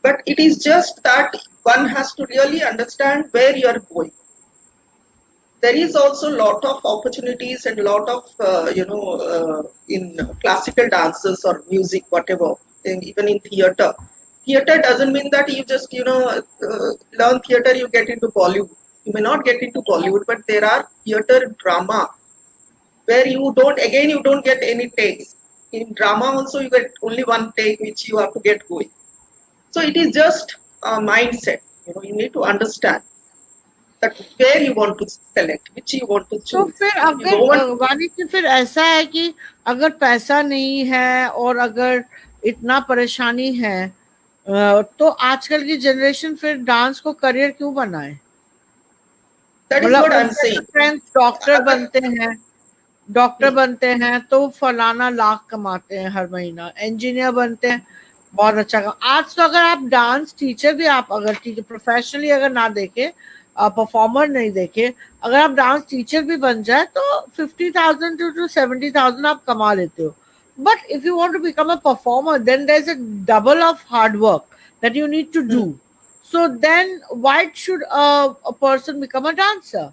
But it is just that one has to really understand where you are going. There is also a lot of opportunities and a lot of in classical dances or music, whatever, and even in theater. Theater doesn't mean that you just learn theater, you get into Bollywood. You may not get into Bollywood, but there are theater drama where you don't get any takes. In drama also you get only one take which you have to get going. So it is just a mindset. You need to understand that where you want to select, which you want to तो choose. फिर You don't अगर want. वानी जी फिर ऐसा है कि अगर पैसा नहीं है और अगर इतना परेशानी है, तो आजकल की जनरेशन फिर डांस को करियर क्यों बनाए? That is मतलब what I'm उनके तो saying. फ्रेंड्स डॉक्टर अगर बनते हैं, डॉक्टर हम्म, बनते हैं तो फलाना लाख कमाते हैं हर महीना, इंजीनियर बनते हैं बहुत अच्छा आज तो अगर आप डांस टीचर भी, आप अगर टीचर प्रोफेशनली अगर ना देखे, परफॉर्मर नहीं देखे, अगर आप डांस टीचर भी बन जाए तो 50,000 टू 70,000 आप कमा लेते हो. But if you want to become a performer then there is a double of hard work that you need to do. Hmm, So then why should a person become a dancer?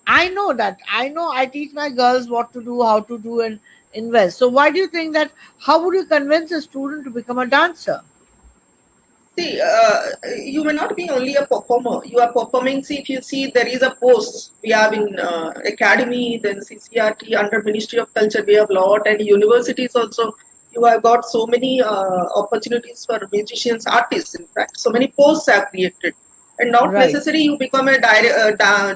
I know that. I know I teach my girls what to do, how to do, and invest. So why do you think that? How would you convince a student to become a dancer? See, you may not be only a performer. You are performing. See, if you see, there is a post we have in academy, then CCRT under Ministry of Culture. We have lot, and universities also. You have got so many opportunities for musicians, artists. In fact, so many posts are created, and not Right. necessary you become a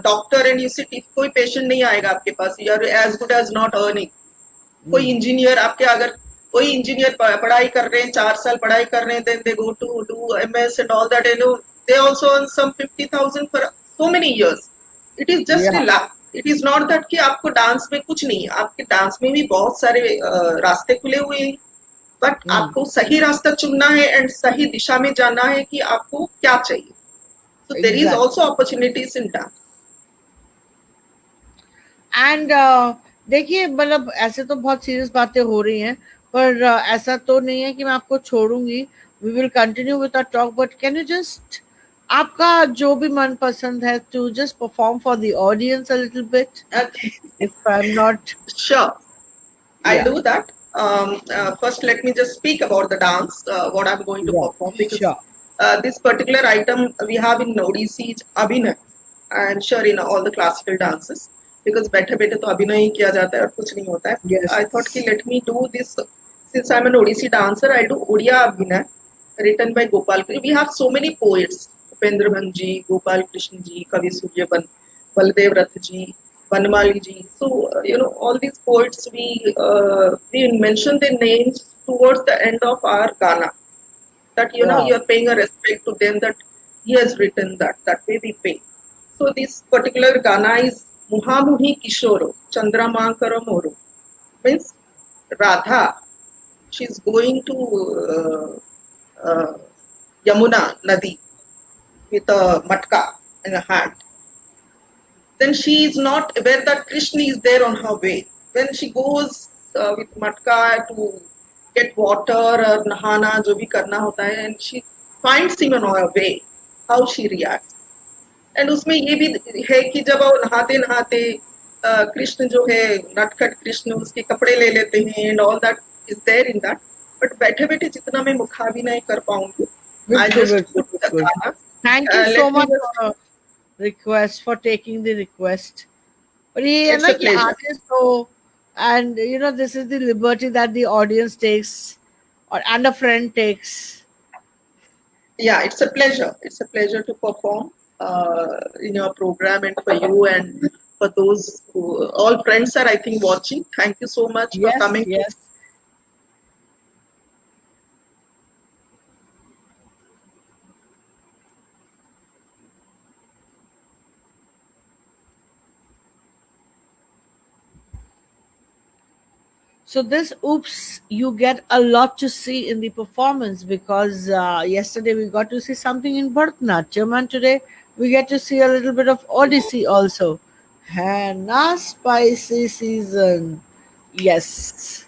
doctor and you sit. If कोई patient नहीं आएगा आपके पास, you are as good as not earning. कोई Mm. Engineer आपके अगर कोई engineer पढ़ाई कर रहे हैं 4 साल पढ़ाई कर रहे हैं then they go to do MS and all that they also earn some 50,000 for so many years. It is just a Yeah. Luck. It is not that कि आपको डांस में कुछ नहीं है. आपके डांस में भी बहुत सारे रास्ते खुले हुए हैं. But Mm. आपको सही रास्ता चुनना है एंड सही दिशा में जाना है कि आपको क्या चाहिए. So there is Exactly. Also opportunities in dance. And देखिए, मतलब ऐसे तो बहुत सीरियस बातें हो रही हैं, पर ऐसा तो नहीं है कि मैं आपको छोड़ूंगी. We will continue with our talk, but can you just आपका जो भी मन पसंद है to just perform for the audience a little bit, if I am not. Sure. I'll या. do that. First, let me just speak about the dance, what I'm going to या. perform, because sure. this particular item we have in Odissi is Abhinay, and sure in all the classical dances, because बैठे बैठे तो अभिनय ही किया जाता है और कुछ नहीं होता है. यस. I thought कि let me do this since I'm an Odissi dancer. I do Odia Abhinay, written by Gopal. We have so many poets: Upendra Bhanji, Gopal Krishna ji, Kavi Suryavan, Baldev Rath ji, Vanmali ji. So all these poets we mention their names towards the end of our Gana. That wow. you are paying a respect to them that he has written that. That way we pay. So this particular Gana is Muhamuhi Kishoro Chandramankara Moro. Means Radha. She's going to Yamuna Nadi with a matka in her hand. Then she is not aware that Krishna is there on her way. When she goes with matka to get water or nahana, जो भी करना होता है, and she finds him on her way, how she reacts. And उसमें ये भी है कि जब वो नहाते नहाते कृष्ण जो है नटखट कृष्ण उसके कपड़े ले लेते हैं and all that is there in that. But बैठे बैठे जितना मैं मुखाभिनय कर पाऊंगी, I बिल्कुल just बिल्कुल put the बिल्कुल. Gana. Thank you so Let me much just. For request, for taking the request. पर ये है It's ना a कि pleasure. आर्टिस्ट हो, and you know this is the liberty that the audience takes और and a friend takes. Yeah, it's a pleasure. It's a pleasure to perform in your program and for you and for those who, all friends are, I think, watching. Thank you so much for Yes, coming to. yes. So this oops, you get a lot to see in the performance because yesterday we got to see something in Bharatanatyam and today we get to see a little bit of Odyssey also. Hannah spicy season. Yes.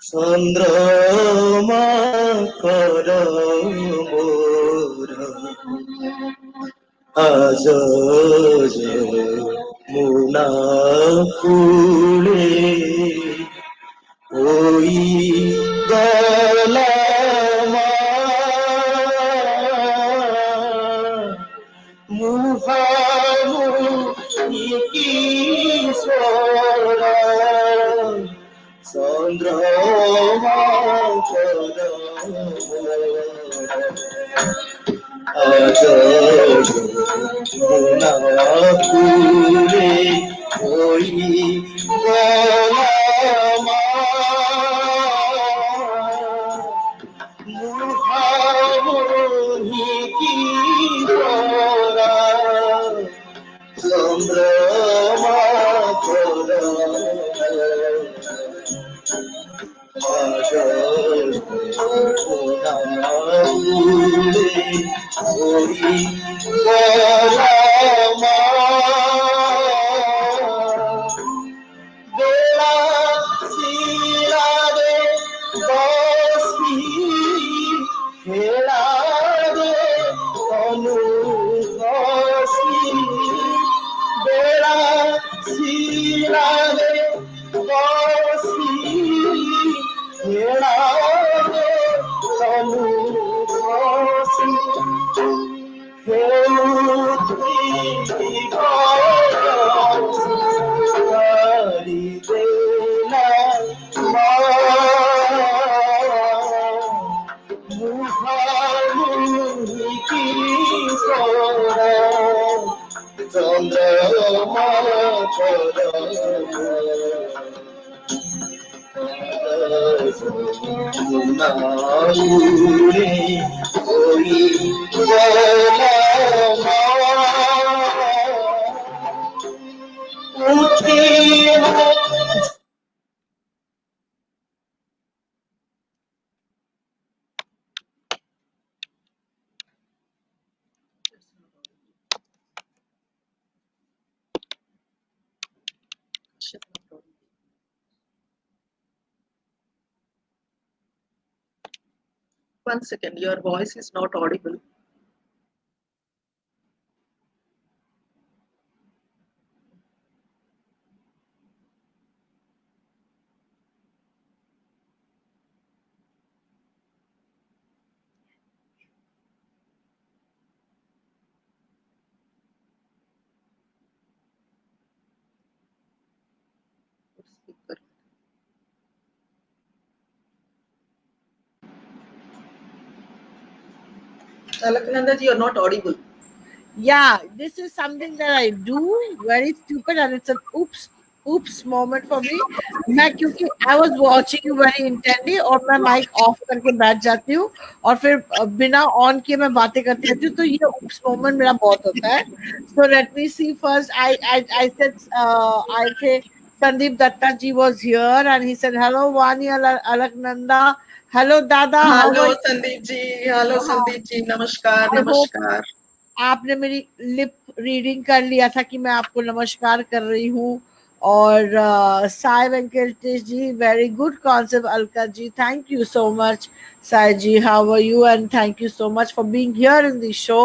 চন্দ্রমা কর মোর আজ মুনা ফুলে ওই গলামা মুহামুখি সোরা চন্দ্রমা কর আজ মুনা ফুলে ওই গলামা মুহামুখি সোরা চন্দ্রমা কর আজ মুনা ফুলে ওই গলামা বেলা শিলারে বসি খেলারে অনু বসি বেলা শিলারে বসি খেলারে অনু বসি চন্দ্রমা উড়ে ওই গলামা উঠে One second, your voice is not audible. Speaker. Alaknanda ji, you're not audible. Yeah, this is something that I do, very stupid, and it's an oops moment for me. मैं क्योंकि I was watching you very intently और मैं mic off करके बैठ जाती हूँ और फिर बिना ऑन किए मैं बातें करती रहती हूँ, तो ये oops moment मेरा बहुत होता है. So let me see first. I said I say Sandeep Datta ji was here and he said hello Vani Alaknanda. Hello Dada. How are Hello you? Sandeep ji. Hello Sandeep ji. Namaskar. I hope Namaskar. आपने मेरी lip reading कर लिया था कि मैं आपको नमस्कार कर रही हूँ. और Sai Venkatesh ji, very good concept. Alka ji, thank you so much. Sai ji, how are you and thank you so much for being here in the show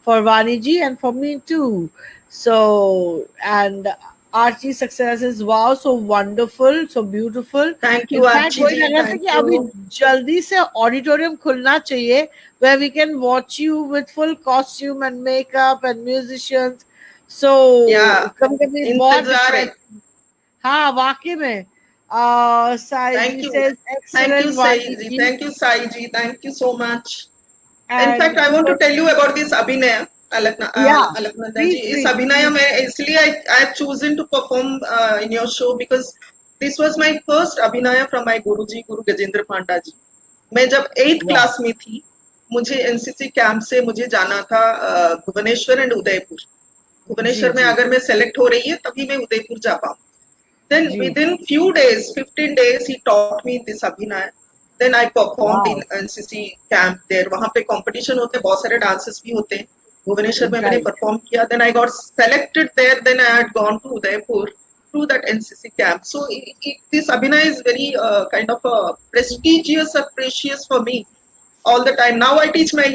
for Vani ji and for me too. So, and Archie success is wow, so wonderful, so beautiful. Thank In you, fact, Archie वही ji. लग रहा था Thank कि अभी you. जल्दी से auditorium खुलना चाहिए where we can watch you with full costume and makeup and musicians. So Yeah. कभी कभी बहुत इंतजार है. हाँ वाकई में. Sai Thank ji you. says Thank you, excellent Sai Vani ji. ji. Thank you, Sai ji. Thank you so much. In fact, I And want to tell you about this Abhinaya, yeah, Alaknanda ji. please, इस please, अभिनय please. में इसलिए I have chosen to perform in your show because this was my first अभिनय from my Guruji, Guru Gajendra Panda ji. मैं जब 8th Wow. Class में थी, मुझे एनसीसी कैंप से मुझे जाना था भुवनेश्वर एंड उदयपुर. भुवनेश्वर में जी. अगर मैं सेलेक्ट हो रही है तभी मैं उदयपुर जा पाऊँ. Then ji. within few days, 15 days, he taught me this Abhinay. Then I performed in Wow. NCC camp there. वहाँ पे competition होते हैं, बहुत सारे dances भी होते हैं. भुवनेश्वर में मैंने Right. perform किया. Then I got selected there. Then I had gone to Udaipur. through that NCC camp. So this Abhinay is very kind of prestigious or precious for me all the time. Now I teach my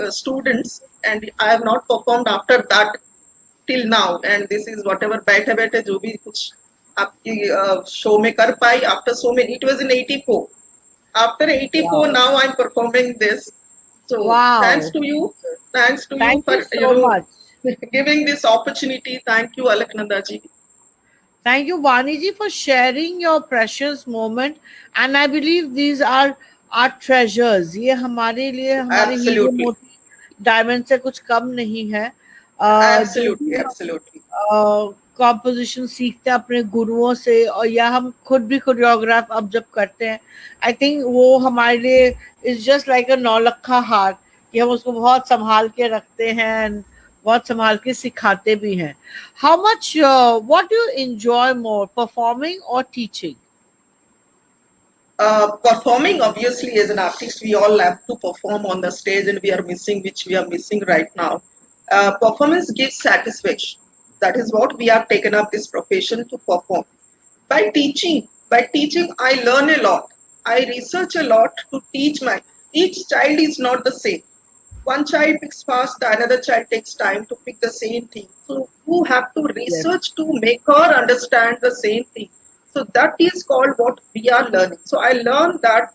students, and I have not performed after that till now. And this is whatever बैठे बैठे जो भी कुछ आपकी show में कर पाई after so many. It was in '84. After '84, Wow. now I'm performing this. So Wow. thanks to you Thank for you so much. giving this opportunity. Thank you, Alaknanda ji. Thank you, Vani ji, for sharing your precious moment. And I believe these are our treasures. ये हमारे लिए हमारे हीरे Absolutely. मोती diamond से कुछ कम नहीं है. जो भी Absolutely. कॉम्पोजिशन सीखते हैं अपने गुरुओं से, और या हम खुद भी कोरियोग्राफ अब जब करते हैं, आई थिंक वो हमारे लिए इज जस्ट लाइक अ नौलखा हार, कि हम उसको बहुत संभाल के रखते हैं and बहुत संभाल के सिखाते भी हैं. How much what you enjoy more, performing और teaching? Performing, obviously, as an artist, we all have to perform on the stage, and which we are missing right now. Performance gives satisfaction. That is what we have taken up this profession to perform. By teaching, I learn a lot. I research a lot to teach each child is not the same. One child picks fast, the another child takes time to pick the same thing. So you have to research to make her understand the same thing. So that is called what we are learning. So I learned that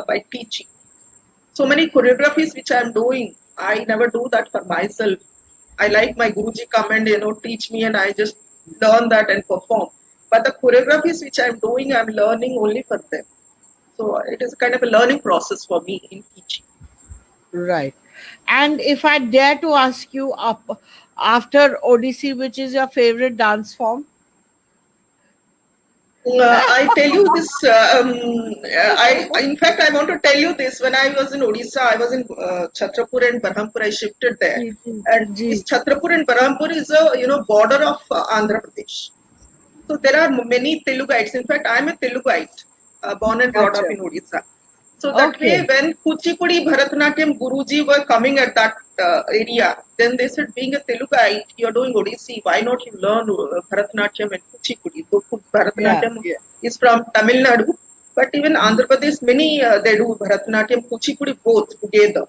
by teaching. So many choreographies which I am doing, I never do that for myself. I like my Guruji come and teach me, and I just learn that and perform. But the choreographies which I am doing, I am learning only for them. So it is kind of a learning process for me in teaching. Right. And if I dare to ask you, after Odissi, which is your favorite dance form? I tell you this. In fact, I want to tell you this. When I was in Odisha, I was in Chhatrapur and Berhampur. I shifted there, and this Chhatrapur and Berhampur is a border of Andhra Pradesh. So there are many Telugites. In fact, I am a Telugite, born and brought up in Odisha. So that way, when Kuchipudi Bharatanatyam Guruji were coming at that area, then they said, being a Telugite, you are doing Odissi, why not you learn Bharatanatyam and Kuchipudi? So Bharatanatyam is from Tamil Nadu, but even Andhra Pradesh, many they do Bharatanatyam, Kuchipudi both together.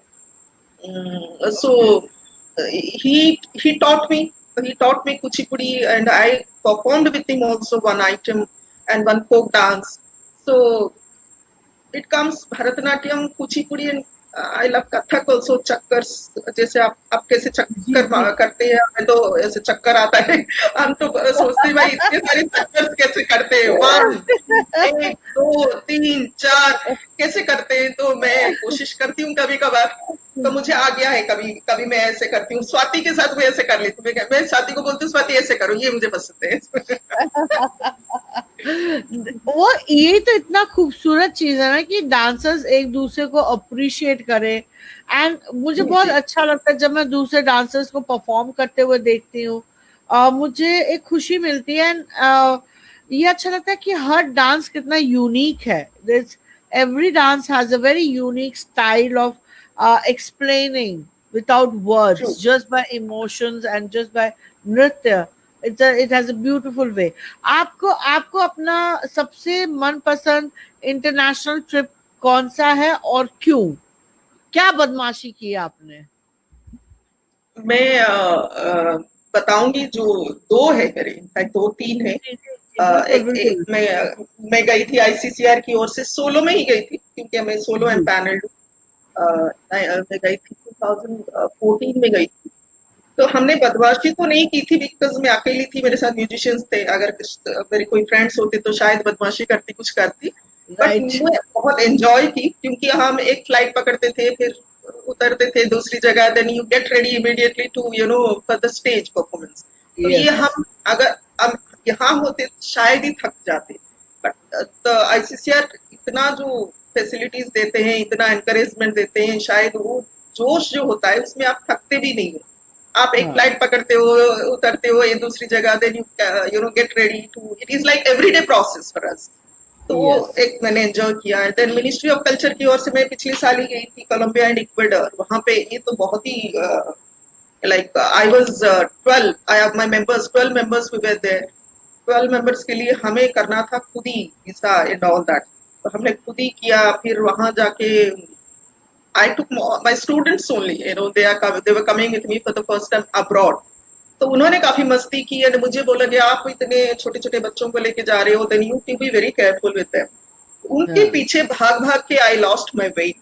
So he taught me Kuchipudi, and I performed with him also one item and one folk dance. So it comes Bharatanatyam, Kuchipudi, and I love Kathak also. Chakkars, जैसे आप कैसे चक्कर करते हैं, हमें तो ऐसे चक्कर आता है. हम तो सोचते हैं भाई इतने सारे चक्कर कैसे करते हैं, 1 2 3 4 कैसे करते हैं. तो मैं कोशिश करती हूँ कभी कभार, तो मुझे आ गया है. कभी कभी मैं ऐसे करती हूँ. स्वाति के साथ मैं ऐसे कर लेती हूँ. मैं स्वाति को बोलती हूँ, स्वाति ऐसे करो, ये मुझे पसंद है. वो ये तो इतना खूबसूरत चीज है ना कि डांसर्स एक दूसरे को अप्रिशिएट करें. एंड मुझे बहुत अच्छा लगता है जब मैं दूसरे डांसर्स को परफॉर्म करते हुए देखती हूँ. मुझे एक खुशी मिलती है. एंड ये अच्छा लगता है कि हर डांस कितना यूनिक है. Every dance has a very unique style of explaining without words. True. Just by emotions and just by nritya. It has a beautiful way. आपको अपना सबसे मनपसंद इंटरनेशनल ट्रिप कौन सा है और क्यों? क्या बदमाशी की आपने? मैं बताऊंगी. जो 2 है मेरे, इनफैक्ट 2-3 है. एक मैं गई थी ICCR की ओर से, सोलो में ही गई थी क्योंकि मैं सोलो एम्पैनल्ड. मैं गई थी 2014 में गई थी. तो हमने बदमाशी तो नहीं की थी बिकॉज मैं अकेली थी, मेरे साथ म्यूजिशियंस थे. अगर मेरे कोई फ्रेंड्स होते तो शायद बदमाशी करती, कुछ करती. बट मैं बहुत एंजॉय की क्योंकि हम एक फ्लाइट पकड़ते थे, फिर उतरते थे दूसरी जगह. Then you get ready immediately to for the stage performance. तो ये हम अगर हम यहाँ होते शायद ही थक जाते. बट ICCR इतना जो फैसिलिटीज देते हैं, इतना एनकरेजमेंट देते हैं, शायद वो जोश जो होता है उसमें आप थकते भी नहीं हो. आप एक फ्लाइट पकड़ते हो, उतरते हो ये दूसरी जगह, then you get ready to. It is like everyday process for us. तो एक मैंने एंजॉय किया. देन मिनिस्ट्री ऑफ कल्चर की ओर से मैं पिछले साल ही गई थी कोलंबिया एंड इक्वेडर. वहां पे ये तो बहुत ही like I was 12. I have my members, 12 members we were there. 12 members के लिए हमें करना था खुद ही वीजा एंड ऑल दैट, तो हमने खुद ही किया। फिर वहां जाके I took my students only, they are they were coming with me for the first time abroad. तो उन्होंने काफी मस्ती की और मुझे बोला कि आप इतने छोटे छोटे बच्चों को लेके जा रहे हो, then you to be very careful with them. उनके Yeah. पीछे भाग भाग के I lost my weight.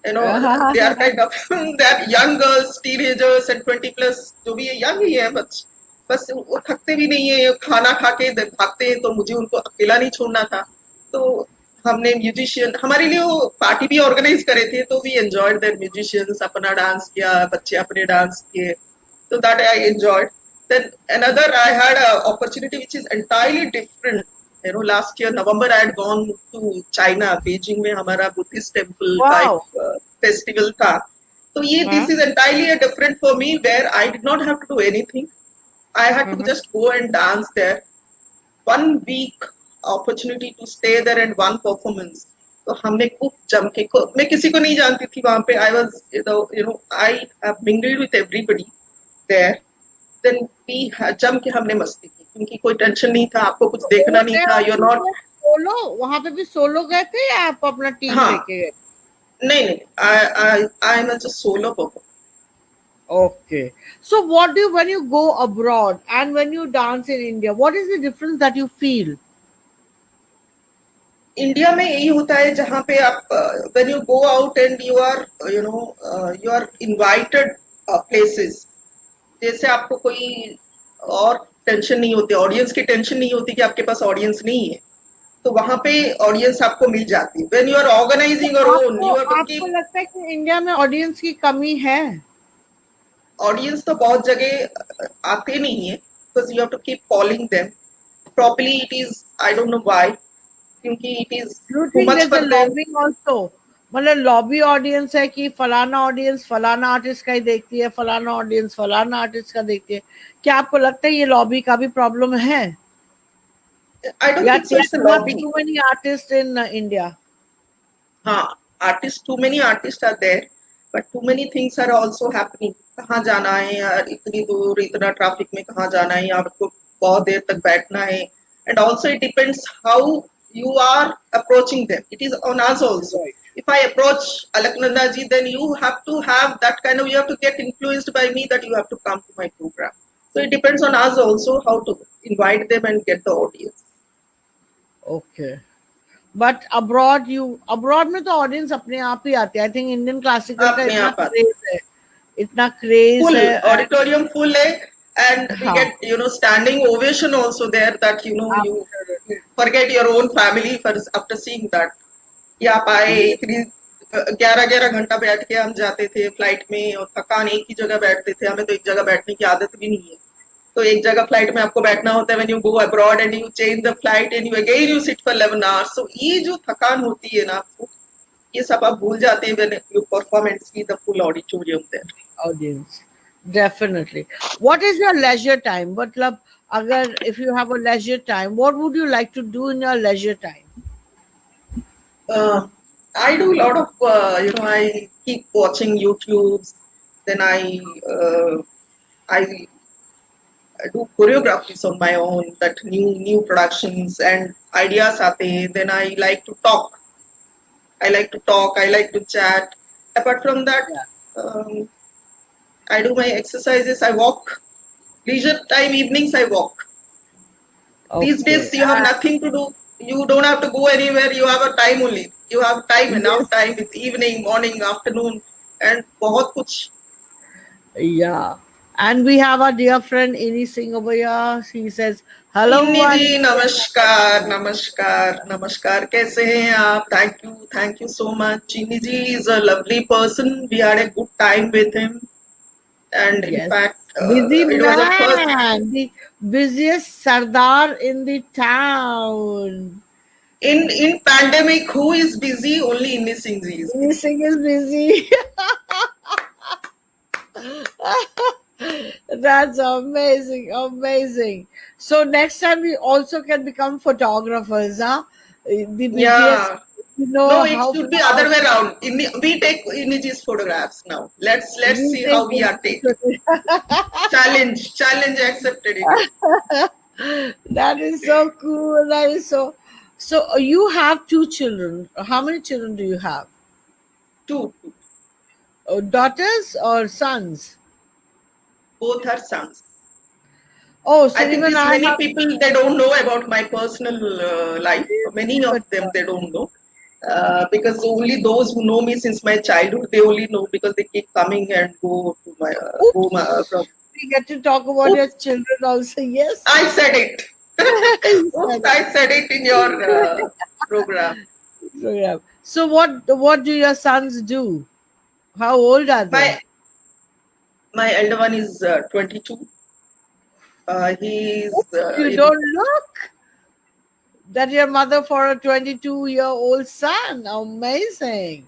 They are kind of they are young girls, teenagers and 20 plus, जो भी है young ही है, बस वो थकते भी नहीं है, खाना खा के भागते हैं, तो मुझे उनको अकेला नहीं छोड़ना था। तो हमने म्यूजिशियन, हमारे लिए वो पार्टी भी ऑर्गेनाइज करे थे, तो वी एंजॉयड दैट, म्यूजिशियंस अपना डांस किया, बच्चे अपने डांस किए, so that I enjoyed. Then another, I had an opportunity which is entirely different. Last year November I had gone to China, Beijing में हमारा बुद्धिस्ट टेम्पल का Wow. एक festival था। तो ये Huh? this is entirely different for me, where I did not have to do anything. I had to Mhm. just go and dance there. 1 week opportunity to stay there and one performance. तो हमने खूब जम के, मैं किसी को नहीं जानती थी वहां पे। I was, I have mingled with everybody there. Then we जम के हमने मस्ती की, क्योंकि कोई टेंशन नहीं था, आपको कुछ देखना नहीं था, you're not। सोलो, वहां पे भी सोलो गए थे या आप अपना टीम हाँ, लेके गए? नहीं, I am just solo performer. Okay. So what do you, when you go abroad and when you dance in India, what is the difference that you feel? India में यही होता है, जहाँ पे आप when you go out and you are you are invited places, जैसे आपको कोई और टेंशन नहीं होती, ऑडियंस की टेंशन नहीं होती कि आपके पास ऑडियंस नहीं है, तो वहां पे ऑडियंस आपको मिल जाती है। When you are organising your own, आपको यू आर आपको लगता है कि इंडिया में ऑडियंस की कमी है? ऑडियंस तो बहुत जगह आते नहीं है, because you have to keep calling them properly. It is, I don't know why, क्योंकि it is Do you too think much there's a for them. lobbying also? मतलब लॉबी ऑडियंस है कि फलाना ऑडियंस फलाना आर्टिस्ट का ही देखती है, फलाना ऑडियंस फलाना आर्टिस्ट का देखती है। क्या आपको लगता है ये लॉबी का भी प्रॉब्लम है, I don't yeah think so it's a too lobby. Many artist in India? हाँ, artist, too many artist are there, but too many things are also happening. कहाँ जाना है यार, इतनी दूर, इतना ट्रैफिक में कहाँ जाना है, आपको बहुत देर तक बैठना है। And also it depends how you are approaching them. It is on us also. Right. If I approach Alaknanda ji, then you have to have that kind of, you have to get influenced by me that you have to come to my program. So it depends on us also how to invite them and get the audience. Okay, but abroad में तो audience अपने आप ही आती है। I think Indian classical का अपने इतना आप आते, क्रेज है, इतना क्रेज full है। auditorium full है, and we हाँ, get standing ovation also there, that you absolutely. forget your own family for after seeing that, कि आप आए इतनी 11-11 घंटा बैठ के हम जाते थे फ्लाइट में, और थकान, एक ही जगह बैठते थे, हमें तो एक जगह बैठने की आदत भी नहीं है। तो एक जगह फ्लाइट में आपको बैठना होता है, when you go abroad and you change the flight and you again you sit for 11 hours. So ये जो थकान होती है ना आपको, ये सब आप भूल जाते हैं when you perform and see the full auditorium there. Audience, definitely. What is your leisure time? मतलब अगर if you have a leisure time, what would you like to do in your leisure time? I do a lot of, I keep watching YouTubes. Then I do choreographies on my own, that new productions and ideas aate hain. Then I like to talk. I like to talk. I like to chat. Apart from that, Yeah. um, I do my exercises. I walk. Leisure time evenings I walk. These days Okay. you have nothing to do. You don't have to go anywhere. You have a time only. You have time, Yes. enough time with evening, morning, afternoon, and बहुत कुछ. Yeah. And we have our dear friend Ini Singh over here. She says, hello, इन्नी जी, Ani. नमस्कार, नमस्कार, नमस्कार, कैसे हैं आप? Thank you so much. Inni ji is a lovely person. We had a good time with him, and in Yes. fact, Busy it was a first. man, the busiest Sardar in the town. In pandemic, who is busy? Only Inni Singh ji is Ini busy. Singh is busy. That's amazing, amazing. So next time we also can become photographers, huh? The busiest, Yeah. you know No, it how should be other way around. We take Iniji's photographs now. Let's we see take how we are taken. Challenge accepted. It. That is so cool. That is so. So you have two children. How many children do you have? Two, two. Daughters or sons? Both are sons. Oh, I so think even this I many have. people they don't know about my personal life. Many of But them they don't know because only those who know me since my childhood they only know because they keep coming and go to my oops, from. we get to talk about your Oops, children also. Yes. I said it. You Oops, said I said it in your it. program. So, yeah. So what do your sons do? How old are they? My my elder one is 22. He's You in don't look that your mother for a 22-year-old son. Amazing.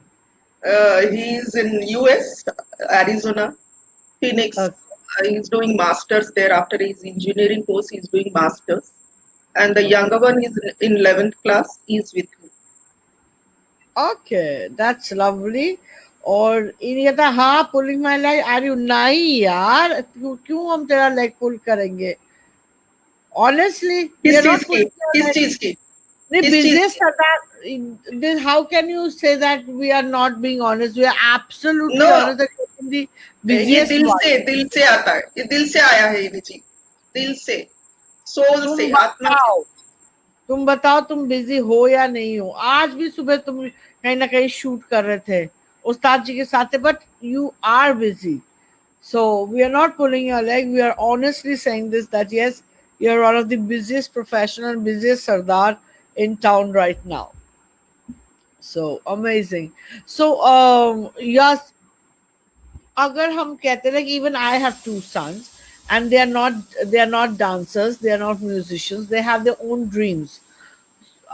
he's in US, Arizona, Phoenix. Okay. He's doing masters there after his engineering course. He's doing masters, and the younger one is in 11th class. He's with me. Okay, that's lovely. और इन ये था हाँ pulling my leg are you नहीं यार क्यों हम तेरा leg pull करेंगे honestly we किस are चीज not की pulling your किस leg चीज की the किस चीज busiest की then how can you say that we are not being honest we are absolutely no honest that we're in the ये busiest one दिल से आता है ये दिल से आया है ये चीज दिल से सोल तुम से आत्मा से बताओ तुम बिजी हो या नहीं हो आज भी सुबह तुम कहीं ना कहीं शूट कर रहे थे उस्ताद जी के साथ but you are busy so we are not pulling your leg we are honestly saying this that yes you're one of the busiest professional busiest sardar in town right now so amazing so yes अगर हम कहते हैं कि even I have two sons and they are not dancers they are not musicians they have their own dreams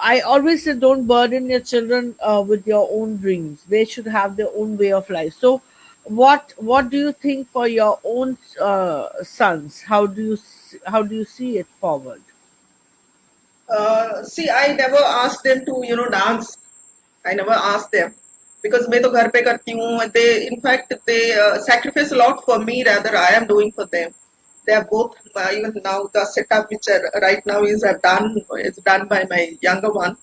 I always say don't burden your children with your own dreams. They should have their own way of life. So, what do you think for your own sons? How do you see it forward? See, I never asked them to, dance. I never asked them because मैं तो घर पे करती हूँ. They, in fact, they sacrifice a lot for me. Rather, I am doing for them. They are both even now the setup which right now is done by my younger one,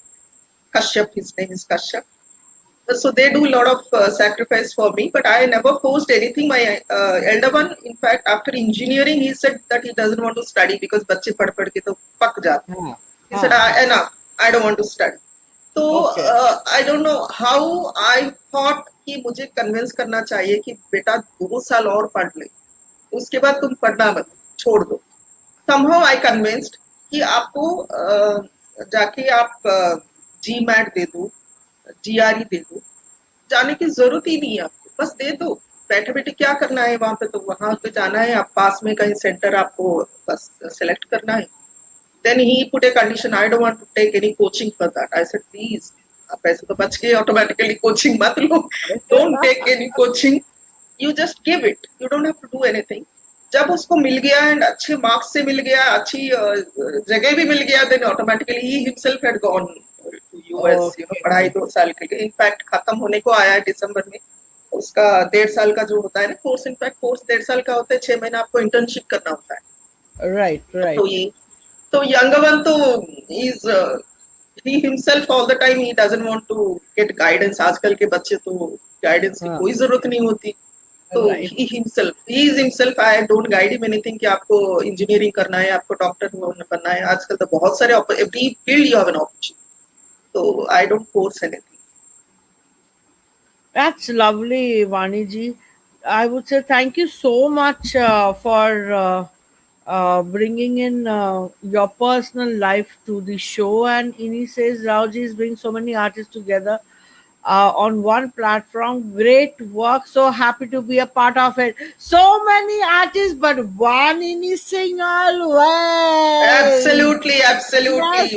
Kashyap. His name is Kashyap. So they do a lot of sacrifice for me, but I never forced anything. My elder one, in fact, after engineering, he said that he doesn't want to study because बच्चे पढ़ के तो पक जाते. हाँ, He said, हाँ, enough, I don't want to study. तो okay. I don't know how I thought कि मुझे कन्विंस करना चाहिए कि बेटा 2 साल और पढ़ ले उसके बाद तुम पढ़ना मत छोड़ दो somehow I convinced कि आपको जाके आप जी मैट दे दो जीआरई दे दो जाने की जरूरत ही नहीं है आपको बस दे दो बैठे बैठे क्या करना है वहां पे तो वहां पे जाना है आप पास में कहीं सेंटर आपको बस सेलेक्ट करना है then he put a condition I don't want to take any coaching for that I said please आप ऐसे तो बच के ऑटोमेटिकली कोचिंग मत लो don't take any coaching you just give it you don't have to do anything जब उसको मिल गया and अच्छे मार्क्स से मिल गया अच्छी जगह भी मिल गया देन ऑटोमेटिकली ही himself had gone to US पढ़ाई Okay. 2 साल के लिए इनफैक्ट खत्म होने को आया है दिसंबर में उसका 1.5 साल का जो होता है ना कोर्स इनफैक्ट कोर्स 1.5 साल का होता है 6 महीना आपको इंटर्नशिप करना होता है Right, right. तो ये तो younger one तो is he himself all the time he doesn't want to get guidance आजकल के बच्चे तो गाइडेंस की हाँ, कोई जरूरत नहीं होती तो right. he is himself I don't guide him anything कि आपको इंजीनियरिंग करना है आपको डॉक्टर बनना है आजकल तो बहुत सारे every field you have an opportunity so I don't force anything. That's lovely, Vaniji. I would say thank you so much for bringing in your personal life to the show. And Ini says Rauji is bringing so many artists together on one platform. Great work. So happy to be a part of it. So many artists, but one Ini Singh always. Absolutely Yes,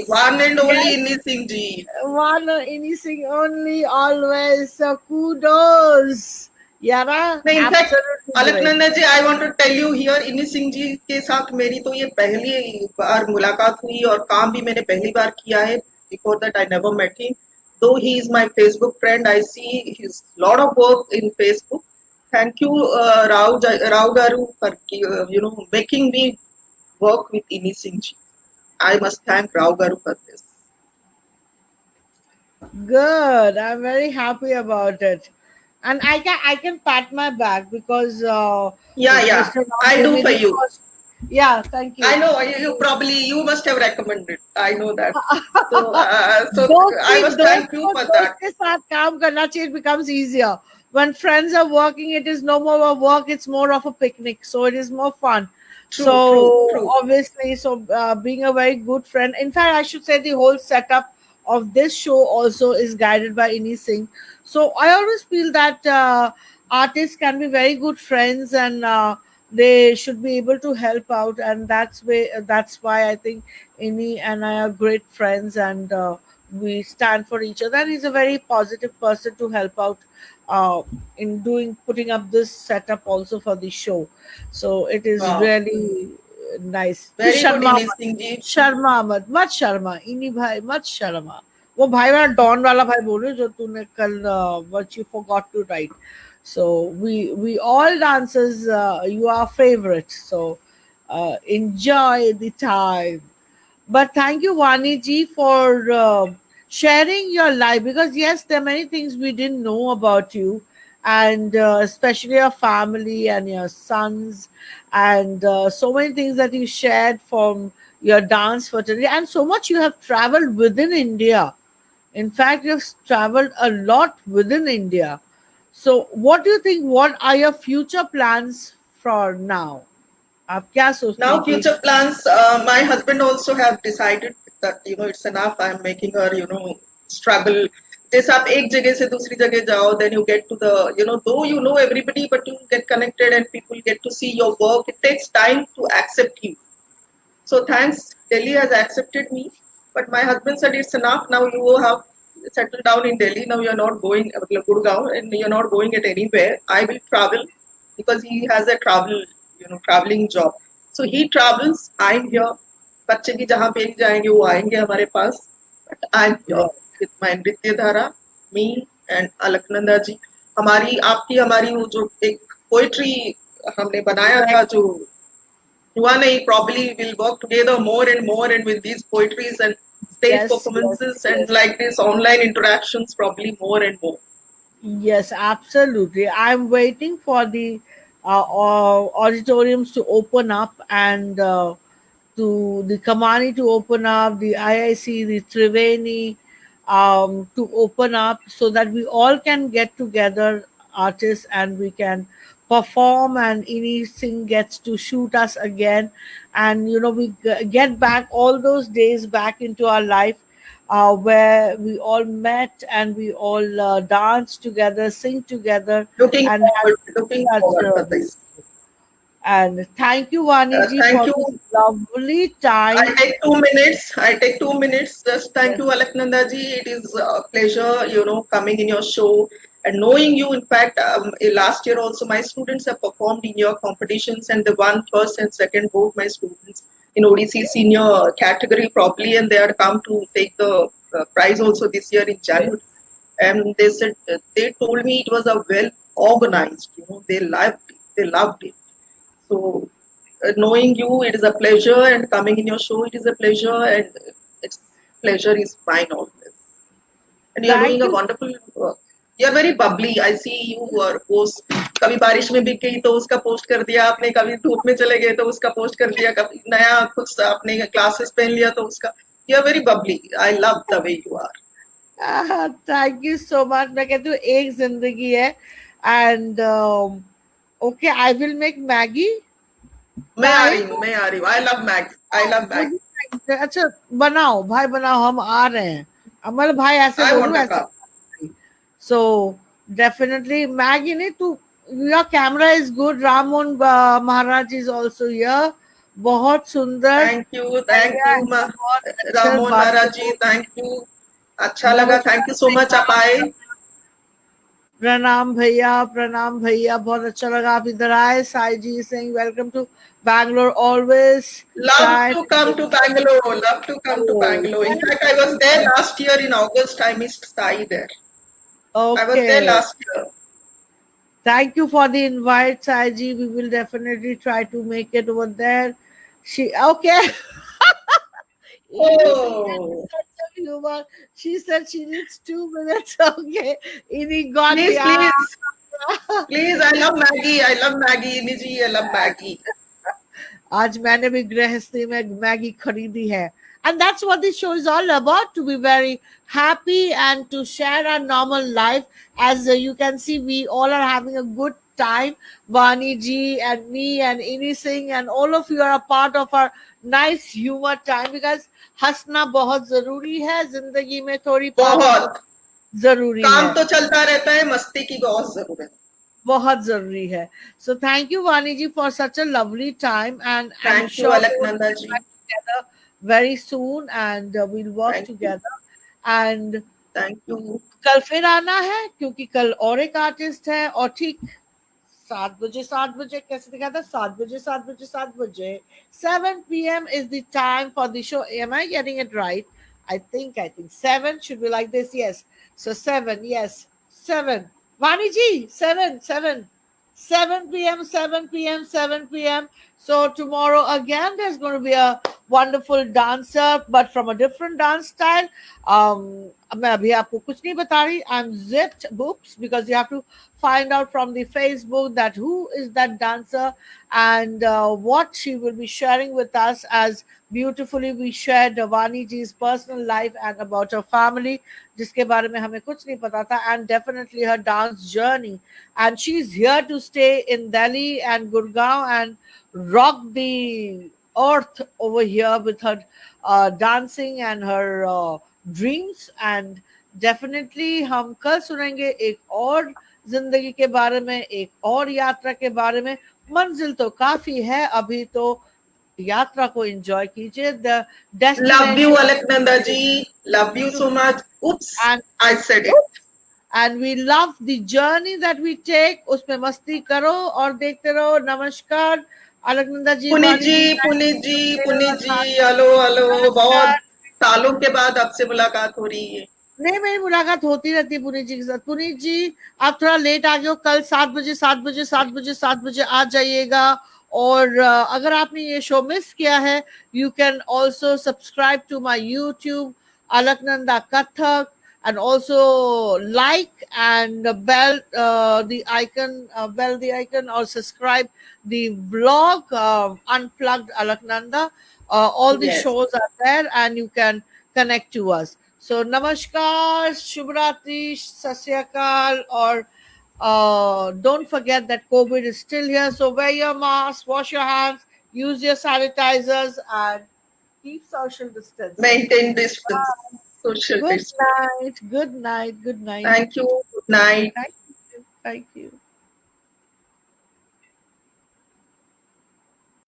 one and only yes. Inni Singh ji. One anything only always kudos Yara नहीं in fact absolutely great Alaknanda ji I want to tell you here इन्हीं सिंह जी के साथ मेरी तो ये पहली बार मुलाकात हुई और काम भी मैंने पहली बार किया है before that I never met him though he is my Facebook friend I see his lot of work in Facebook thank you Rao garu for making me work with Ini Singh ji. I must thank Rao Garu for this. Good. I'm very happy about it. And I can pat my back because Yeah, yeah, Mr. Ram I gave do me for the you. first. Yeah, thank I you. know you probably you must have recommended. I know that. So I must दोस्त thank you को for दोस्त that. के साथ काम करना चाहिए. It becomes easier when friends are working. It is no more of work, it's more of a picnic, so it is more fun. So True, true, true. obviously, being a very good friend, in fact, I should say the whole setup of this show also is guided by Ini Singh. So I always feel that artists can be very good friends, and they should be able to help out, and that's why I think Ini and I are great friends, and we stand for each other. And he's a very positive person to help out in doing putting up this setup also for the show. So it is Wow. really nice. तू Very good, Sharma Ini मत, Singh ji. मत शर्मा इनी भाई, मत शर्मा. वो भाई वाला don वाला भाई बोल रहे जो तूने कल what you forgot to write. So we all dancers, you are favorite. So enjoy the time. But thank you, Vani ji, for sharing your life, because yes, there are many things we didn't know about you, and especially your family and your sons, and so many things that you shared from your dance fraternity, and so much you have traveled within India. In fact, you've traveled a lot within India. So, what do you think? What are your future plans for now? आप क्या सोचती हैं Now कि future plans. My husband also have decided that it's enough. I'm making her struggle. जैसे आप एक जगह से दूसरी जगह जाओ, then you get to the though you know everybody, but you get connected and people get to see your work. It takes time to accept you. So thanks, Delhi has accepted me. But my husband said it's enough. Now you have settled down in Delhi. Now you're not going Gurgaon, and you're not going at anywhere. I will travel because he has a traveling job. So he travels. I'm here. बच्चे भी जहाँ पे जाएंगे वो आएंगे हमारे पास. But I'm here with my नृत्य धारा, me and अलकनंदा जी. हमारी वो जो एक पोएट्री हमने बनाया था जो Yuane probably will work together more and more, and with these poetries and stage yes, yes, performances and yes. like these online interactions, probably more and more. Yes, absolutely. I'm waiting for the auditoriums to open up, and to the Kamani to open up, the IIC, the Triveni to open up, so that we all can get together, artists, and we can perform, and Ini Singh gets to shoot us again, and we get back all those days back into our life, where we all met and we all danced together, sing together, and had Looking such forward for a. this. And thank you, Vaniji, Thank for you. this lovely I time. take 2 minutes. I take 2 minutes. Just thank you, Alaknanda ji. It is a pleasure, coming in your show and knowing you. In fact, last year also my students have performed in your competitions, and they won first and second, both my students in ODC senior category properly, and they are come to take the prize also this year in January. And they said they told me it was a well organized. They loved it. So, knowing you, it is a pleasure, and coming in your show, it is a pleasure, and it's pleasure is mine always. And you are doing Thank a you. wonderful work. You are very bubbly. I see you post. कभी बारिश में भीग गई तो उसका post कर दिया आपने, कभी धूप में चले गए तो उसका पोस्ट कर दिया, कभी नया कुछ आपने क्लासेस पहन लिया तो उसका. You are very bubbly. I love the way you are. Thank you so much. मैं कहती हूँ एक जिंदगी है, and okay, I will make Maggi. Bye. मैं आ रही हूँ. I love Maggie. I love Maggie. मुझे अच्छा, बनाओ भाई, बनाओ, हम आ रहे हैं. मतलब भाई ऐसे I बोलूं want a ऐसे. car. सो डेफिनेटली मैगी नहीं तू. Your camera is good. Ramohan Maharaj is also here. बहुत सुंदर. Thank भैया you, है, बहुत अच्छे Ramon बातें Maharaj ji. बोल. Thank you. अच्छा लगा. Thank you नमस्कार so much. आप आए. भैया. प्रणाम भैया, प्रणाम भैया. बहुत अच्छा लगा आप इधर आए. Sai ji Singh, welcome to Bangalore always. Love Sai. to come to Bangalore. Love to come to Bangalore. In fact, I was there last year in August. I missed Sai there. I was there Okay. last year. Thank you for the invite, Saiji. We will definitely try to make it over there. She okay. Ini has Oh, such a humor. She said she needs 2 minutes. Okay. Ini got please, yeah. please, please. I love Maggie. I love Maggie. Niji, I love Maggie. आज मैंने भी गृहस्थी में Maggi खरीदी है. And that's what this show is all about, to be very happy and to share our normal life. As you can see, we all are having a good time. Vani ji and me and Ini Singh and all of you are a part of our nice humor time, because हंसना बहुत जरूरी है जिंदगी में, थोड़ी पागल बहुत जरूरी काम है, तो चलता रहता है, मस्ती की बहुत जरूरत. बहुत जरूरी है. So thank you Vani ji for such a lovely time, and I'm Thank you, sure we'll Alaknanda get ji. back together very soon, and we'll work Thank you. together. And Thank you. कल फिर आना है, क्योंकि कल और एक artist है, और ठीक 7 बजे कैसे दिखा था, 7 बजे 7 p.m. is the time for the show. Am I getting it right? I think 7 should be like this. Yes, so 7, yes, 7. Vani ji, 7 p.m, 7 p.m. So tomorrow again there's going to be a wonderful dancer, but from a different dance style. मैं अभी आपको कुछ नहीं बता रही. I'm zipped books, because you have to find out from the Facebook that who is that dancer, and what she will be sharing with us, as beautifully we shared Vani ji's personal life and about her family, जिसके बारे में हमें कुछ नहीं पता था, and definitely her dance journey. And she's here to stay in Delhi and Gurgaon and rock the earth over here with her dancing and her dreams. And definitely हम कल सुनेंगे एक और जिंदगी के बारे में, एक और यात्रा के बारे में. मंजिल तो काफी है, अभी तो यात्रा को एंजॉय कीजिए. The Love you, destination Alaknanda ji. Love you so much. Oops, and I said it. and we love the journey that we take. उसमें मस्ती करो और देखते रहो. नमस्कार अलकनंदा जी, पुनीत वानी जी, जी, पुनीत जी, पुनीत जी, नमस्कार. Hello hello. बहुत सालों के बाद आपसे मुलाकात हो रही है. नहीं, मेरी मुलाकात होती रहती है पुनीत जी के साथ. पुनीत जी, आप थोड़ा लेट आ गए हो. कल 7 बजे आ जाइएगा. और अगर आपने ये शो मिस किया है, you can also subscribe to my YouTube Alaknanda Kathak, and also like and bell the icon, or subscribe the blog, Unplugged Alaknanda. All the Yes. shows are there and you can connect to us. So namaskar, shubhratri, sasyakal, or don't forget that COVID is still here. So wear your mask, wash your hands, use your sanitizers, and keep social distancing. Maintain distance, social Good distance. night. Good night. Good night. Thank you. Good night. Thank you. Thank you.